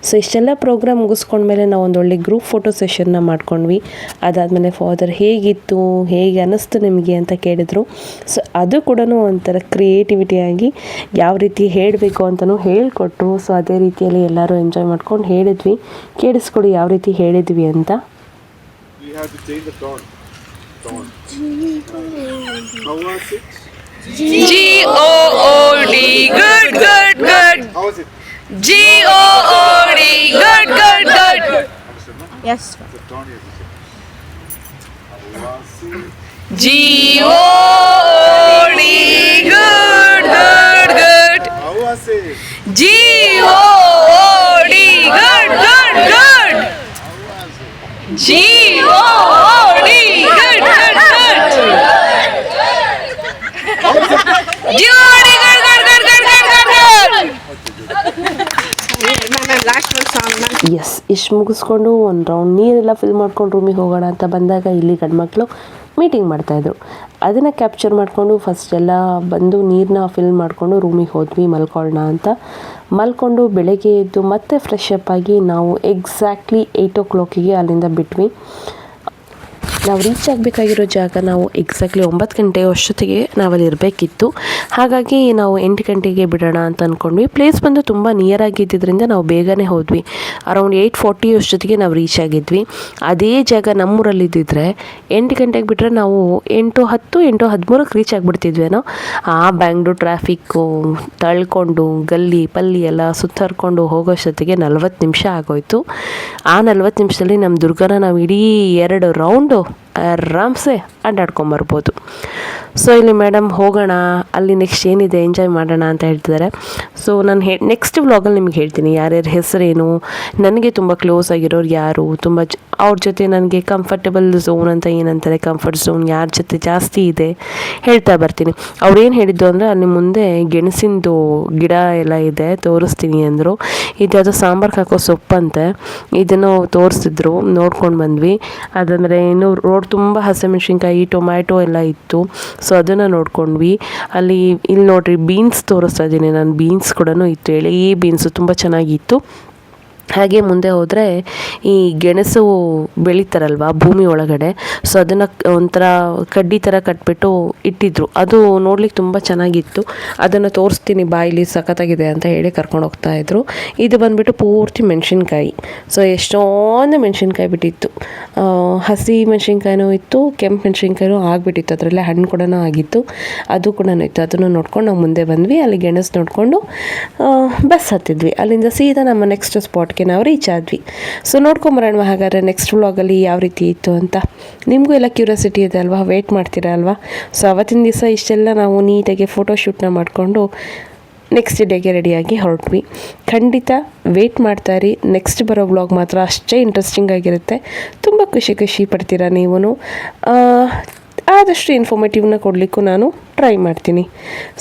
ಸೊ ಇಷ್ಟೆಲ್ಲ ಪ್ರೋಗ್ರಾಮ್ ಮುಗಿಸ್ಕೊಂಡ್ಮೇಲೆ ನಾವು ಒಂದು ಒಳ್ಳೆ ಗ್ರೂಪ್ ಫೋಟೋ ಸೆಷನ್ನ ಮಾಡ್ಕೊಂಡ್ವಿ. ಅದಾದಮೇಲೆ ಫಾದರ್ ಹೇಗಿತ್ತು, ಹೇಗೆ ಅನ್ನಿಸ್ತು ನಿಮಗೆ ಅಂತ ಕೇಳಿದರು. ಸೊ ಅದು ಕೂಡ ಒಂಥರ ಕ್ರಿಯೇಟಿವಿಟಿಯಾಗಿ ಯಾವ ರೀತಿ ಹೇಳಬೇಕು ಅಂತಲೂ ಹೇಳಿಕೊಟ್ರು. ಸೊ ಅದೇ ರೀತಿಯಲ್ಲಿ ಎಲ್ಲರೂ ಎಂಜಾಯ್ ಮಾಡ್ಕೊಂಡು ಹೇಳಿದ್ವಿ. ಕೇಳಿಸ್ಕೊಡಿ ಯಾವ ರೀತಿ ಹೇಳಿದ್ವಿ ಅಂತ. G-O-O-D, good, good, good. How was it? G-O-O-D, good, good, good. Yes. G-O-O-D, good, good, good. How was it? G-O-O-D, good, good, good. G-O-O-D, good, good, good. G-O-O-D, good, good, good, good, good, good. Yes, ಇಷ್ಟು ಮುಗಿಸ್ಕೊಂಡು ಒಂದು ರೌಂಡ್ ನೀರೆಲ್ಲ ಫಿಲ್ ಮಾಡ್ಕೊಂಡು ರೂಮಿಗೆ ಹೋಗೋಣ ಅಂತ ಬಂದಾಗ ಇಲ್ಲಿ ಗಂಡ್ಮಕ್ಳು ಮೀಟಿಂಗ್ ಮಾಡ್ತಾಯಿದ್ರು. ಅದನ್ನು ಕ್ಯಾಪ್ಚರ್ ಮಾಡಿಕೊಂಡು ಫಸ್ಟ್ ಎಲ್ಲ ಬಂದು ನೀರನ್ನ ಫಿಲ್ ಮಾಡಿಕೊಂಡು ರೂಮಿಗೆ ಹೋದ್ವಿ ಮಲ್ಕೊಳ್ಳೋಣ ಅಂತ. ಮಲ್ಕೊಂಡು ಬೆಳಗ್ಗೆ ಎದ್ದು ಮತ್ತೆ ಫ್ರೆಶ್ ಅಪ್ ಆಗಿ ನಾವು ಎಕ್ಸಾಕ್ಟ್ಲಿ 8 o'clock ಅಲ್ಲಿಂದ ಬಿಟ್ವಿ. ನಾವು ರೀಚ್ ಆಗಬೇಕಾಗಿರೋ ಜಾಗ ನಾವು ಎಕ್ಸಾಕ್ಟ್ಲಿ 9 ಗಂಟೆ ಅಷ್ಟೊತ್ತಿಗೆ ನಾವಲ್ಲಿ ಇರಬೇಕಿತ್ತು. ಹಾಗಾಗಿ ನಾವು 8 ಗಂಟೆಗೆ ಬಿಡೋಣ ಅಂತ ಅಂದ್ಕೊಂಡ್ವಿ. ಪ್ಲೇಸ್ ಬಂದು ತುಂಬ ನಿಯರ್ ಆಗಿದ್ದರಿಂದ ನಾವು ಬೇಗನೆ ಹೋದ್ವಿ. ಅರೌಂಡ್ 8:40 ಅಷ್ಟೊತ್ತಿಗೆ ನಾವು ರೀಚ್ ಆಗಿದ್ವಿ. ಅದೇ ಜಾಗ ನಮ್ಮೂರಲ್ಲಿದ್ದಿದ್ರೆ 8 ಗಂಟೆಗೆ ಬಿಟ್ಟರೆ ನಾವು 8:10, 8:13 ರೀಚ್ ಆಗಿಬಿಡ್ತಿದ್ವೇನೋ. ಆ ಬ್ಯಾಂಗ್ಳೂರ್ ಟ್ರಾಫಿಕ್ಕು ತಳ್ಕೊಂಡು ಗಲ್ಲಿ ಪಲ್ಲಿ ಎಲ್ಲ ಸುತ್ತರ್ಕೊಂಡು ಹೋಗೋಷ್ಟೊತ್ತಿಗೆ 40 ನಿಮಿಷ ಆಗೋಯ್ತು. ಆ 40 ನಿಮಿಷದಲ್ಲಿ ನಮ್ಮ ದುರ್ಗನ ನಾವು ಇಡೀ 2 ರೌಂಡು ಆರಾಮ್ಸೆ ಅಡ್ಡಾಡ್ಕೊಂಬರ್ಬೋದು. ಸೊ ಇಲ್ಲಿ ಮೇಡಮ್ ಹೋಗೋಣ, ಅಲ್ಲಿ ನೆಕ್ಸ್ಟ್ ಏನಿದೆ ಎಂಜಾಯ್ ಮಾಡೋಣ ಅಂತ ಹೇಳ್ತಿದ್ದಾರೆ. ಸೊ ನಾನು ನೆಕ್ಸ್ಟ್ ವ್ಲಾಗಲ್ಲಿ ನಿಮ್ಗೆ ಹೇಳ್ತೀನಿ ಯಾರ್ಯಾರ ಹೆಸರೇನು, ನನಗೆ ತುಂಬ ಕ್ಲೋಸ್ ಆಗಿರೋರು ಯಾರು, ತುಂಬ ಅವ್ರ ಜೊತೆ ನನಗೆ ಕಂಫರ್ಟಬಲ್ ಝೋನ್ ಅಂತ ಏನಂತಾರೆ, ಕಂಫರ್ಟ್ ಝೋನ್ ಯಾರ ಜೊತೆ ಜಾಸ್ತಿ ಇದೆ ಹೇಳ್ತಾ ಬರ್ತೀನಿ. ಅವ್ರೇನು ಹೇಳಿದ್ದು ಅಂದರೆ ಅಲ್ಲಿ ಮುಂದೆ ಗೆಣಸಿಂದು ಗಿಡ ಎಲ್ಲ ಇದೆ ತೋರಿಸ್ತೀನಿ ಅಂದರು. ಇದ್ಯಾವುದೋ ಸಾಂಬಾರ್ಗೆ ಹಾಕೋ ಸೊಪ್ಪಂತೆ, ಇದನ್ನು ತೋರಿಸಿದ್ರು, ನೋಡ್ಕೊಂಡು ಬಂದ್ವಿ. ಅದಂದರೆ ಇನ್ನು ರೋಡ್ ತುಂಬ ಹಸಿಮೆಣ್ಸಿನ್ಕಾಯಿ ಟೊಮ್ಯಾಟೊ ಎಲ್ಲ ಇತ್ತು. ಸೊ ಅದನ್ನು ನೋಡ್ಕೊಂಡ್ವಿ. ಇಲ್ಲಿ ನೋಡ್ರಿ ಬೀನ್ಸ್ ತೋರಿಸ್ತಾ ಇದ್ದೀನಿ ನಾನು, ಬೀನ್ಸ್ ಕೂಡ ಇತ್ತು, ಎಳೆ ಬೀನ್ಸು ತುಂಬ ಚೆನ್ನಾಗಿತ್ತು. ಹಾಗೆ ಮುಂದೆ ಹೋದರೆ ಈ ಗೆಣಸು ಬೆಳೀತಾರಲ್ವ ಭೂಮಿ ಒಳಗಡೆ, ಸೊ ಅದನ್ನು ಒಂಥರ ಕಡ್ಡಿ ಥರ ಕಟ್ಬಿಟ್ಟು ಇಟ್ಟಿದ್ರು. ಅದು ನೋಡ್ಲಿಕ್ಕೆ ತುಂಬ ಚೆನ್ನಾಗಿತ್ತು. ಅದನ್ನು ತೋರಿಸ್ತೀನಿ ಬಾಯಿಲಿ ಸಖತ್ತಾಗಿದೆ ಅಂತ ಹೇಳಿ ಕರ್ಕೊಂಡು ಹೋಗ್ತಾಯಿದ್ರು. ಇದು ಬಂದುಬಿಟ್ಟು ಪೂರ್ತಿ ಮೆಣಸಿನ್ಕಾಯಿ. ಸೊ ಎಷ್ಟೊಂದು ಮೆಣಸಿನ್ಕಾಯಿ ಬಿಟ್ಟಿತ್ತು. ಹಸಿ ಮೆಣಸಿನ್ಕಾಯಿನೂ ಇತ್ತು, ಕೆಂಪು ಮೆಣಸಿನ್ಕಾಯಿನೂ ಆಗಿಬಿಟ್ಟಿತ್ತು, ಅದರಲ್ಲೇ ಹಣ್ಣು ಕೂಡ ಆಗಿತ್ತು, ಅದು ಕೂಡ ಇತ್ತು. ಅದನ್ನು ನೋಡ್ಕೊಂಡು ನಾವು ಮುಂದೆ ಬಂದ್ವಿ. ಅಲ್ಲಿ ಗೆಣಸು ನೋಡಿಕೊಂಡು ಬಸ್ ಹತ್ತಿದ್ವಿ. ಅಲ್ಲಿಂದ ಸೀದಾ ನಮ್ಮ ನೆಕ್ಸ್ಟ್ ಸ್ಪಾಟ್ಗೆ ನಾವು ರೀಚ್ ಆದ್ವಿ. ಸೊ ನೋಡ್ಕೊಂಬರೋಣ ಹಾಗಾದ್ರೆ ನೆಕ್ಸ್ಟ್ ವ್ಲಾಗಲ್ಲಿ ಯಾವ ರೀತಿ ಇತ್ತು ಅಂತ. ನಿಮಗೂ ಎಲ್ಲ ಕ್ಯೂರಿಯಾಸಿಟಿ ಇದೆ ಅಲ್ವಾ, ವೆಯ್ಟ್ ಮಾಡ್ತೀರಾ ಅಲ್ವಾ. ಸೊ ಅವತ್ತಿನ ದಿವಸ ಇಷ್ಟೆಲ್ಲ ನಾವು ನೀಟಾಗಿ ಫೋಟೋಶೂಟ್ನ ಮಾಡಿಕೊಂಡು ನೆಕ್ಸ್ಟ್ ಡೇಗೆ ರೆಡಿಯಾಗಿ ಹೊರಟ್ವಿ. ಖಂಡಿತ ವೆಯ್ಟ್ ಮಾಡ್ತಾಯಿರಿ, ನೆಕ್ಸ್ಟ್ ಬರೋ ವ್ಲಾಗ್ ಮಾತ್ರ ಅಷ್ಟೇ ಇಂಟ್ರೆಸ್ಟಿಂಗ್ ಆಗಿರುತ್ತೆ. ತುಂಬ ಖುಷಿ ಪಡ್ತೀರಾ ನೀವು. ಆದಷ್ಟು ಇನ್ಫಾರ್ಮೇಟಿವ್ನ ಕೊಡಲಿಕ್ಕೂ ನಾನು ಟ್ರೈ ಮಾಡ್ತೀನಿ.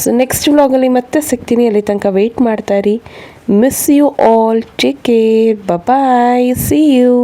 ಸೊ ನೆಕ್ಸ್ಟ್ ವ್ಲಾಗಲ್ಲಿ ಮತ್ತೆ ಸಿಗ್ತೀನಿ. ಅಲ್ಲಿ ತನಕ ವೆಯ್ಟ್ ಮಾಡ್ತಾಯಿರಿ. Miss you all, take care, bye, see you.